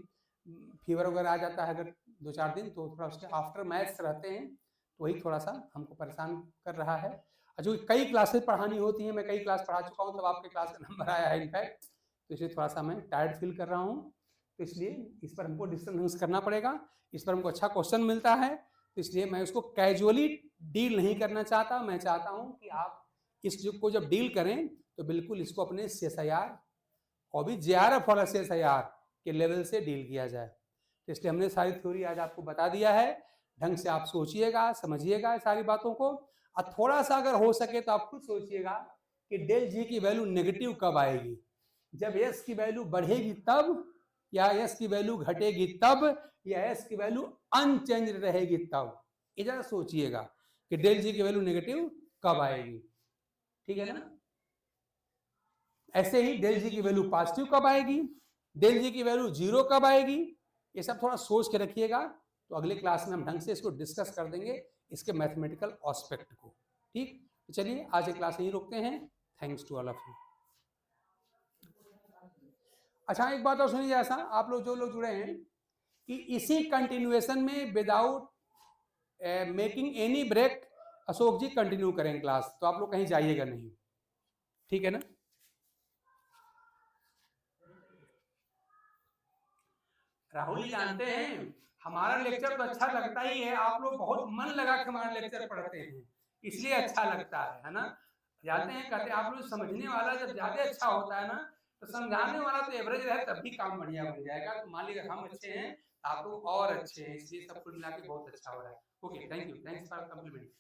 फीवर वगैरह आ जाता है अगर 2-4 दिन, तो थोड़ा उसके आफ्टर मैथ्स रहते हैं, तो वही थोड़ा सा हमको परेशान कर रहा है। जो कई क्लासेस पढ़ानी होती हैं, मैं कई क्लास पढ़ा चुका हूँ, तब आपके क्लास का नंबर आया है इनफैक्ट, तो इसलिए थोड़ा सा मैं टायर्ड फील कर रहा हूँ। तो इसलिए इस पर हमको डिस्कस करना पड़ेगा, इस पर हमको अच्छा क्वेश्चन मिलता है, तो इसलिए मैं उसको कैजुअली डील नहीं करना चाहता। मैं चाहता हूँ कि आप इस को जब डील करें तो बिल्कुल इसको अपने CSIR और भी JRF और SSIR के लेवल से डील किया जाए। तो इसलिए हमने सारी थ्योरी आज आपको बता दिया है, ढंग से आप सोचिएगा, समझिएगा सारी बातों को। और थोड़ा सा अगर हो सके तो आप खुद सोचिएगा कि डेल जी की वैल्यू नेगेटिव कब आएगी, जब एस की वैल्यू बढ़ेगी तब, या एस की वैल्यू घटेगी तब, या एस की वैल्यू अनचेंज रहेगी तब। ये जरा सोचिएगा कि डेल जी की वैल्यू नेगेटिव कब आएगी। ठीक है ना? ऐसे ही डेल जी की वैल्यू पॉजिटिव कब आएगी, डेल जी की वैल्यू 0 कब आएगी, ये सब थोड़ा सोच के रखिएगा। तो अगले क्लास में हम ढंग से इसको डिस्कस कर देंगे, इसके मैथमेटिकल एस्पेक्ट को। ठीक, तो चलिए आज की क्लास यहीं रोकते हैं। Thanks to all of you. अच्छा, एक बात और सुनिए, ऐसा आप लोग जो लोग जुड़े हैं कि इसी कंटिन्यूएशन में without making any break Ashok ji continue करें क्लास, तो आप लोग कहीं जाइएगा नहीं, ठीक है ना? राहुल जी जानते हैं हमारा लेक्चर तो अच्छा लगता ही है, आप लोग बहुत मन लगा के हमारा लेक्चर पढ़ते हैं, इसलिए अच्छा लगता है ना? जानते हैं, कहते हैं आप लोग समझने वाला जब ज्यादा अच्छा होता है ना, तो समझाने वाला तो एवरेज रहे तब भी काम बढ़िया बन जाएगा। तो मान लीजिए हम अच्छे हैं, आप लोग और अच्छे हैं, इसलिए सब कुछ मिला के बहुत अच्छा हो रहा है। Okay, thank you, thanks for complement.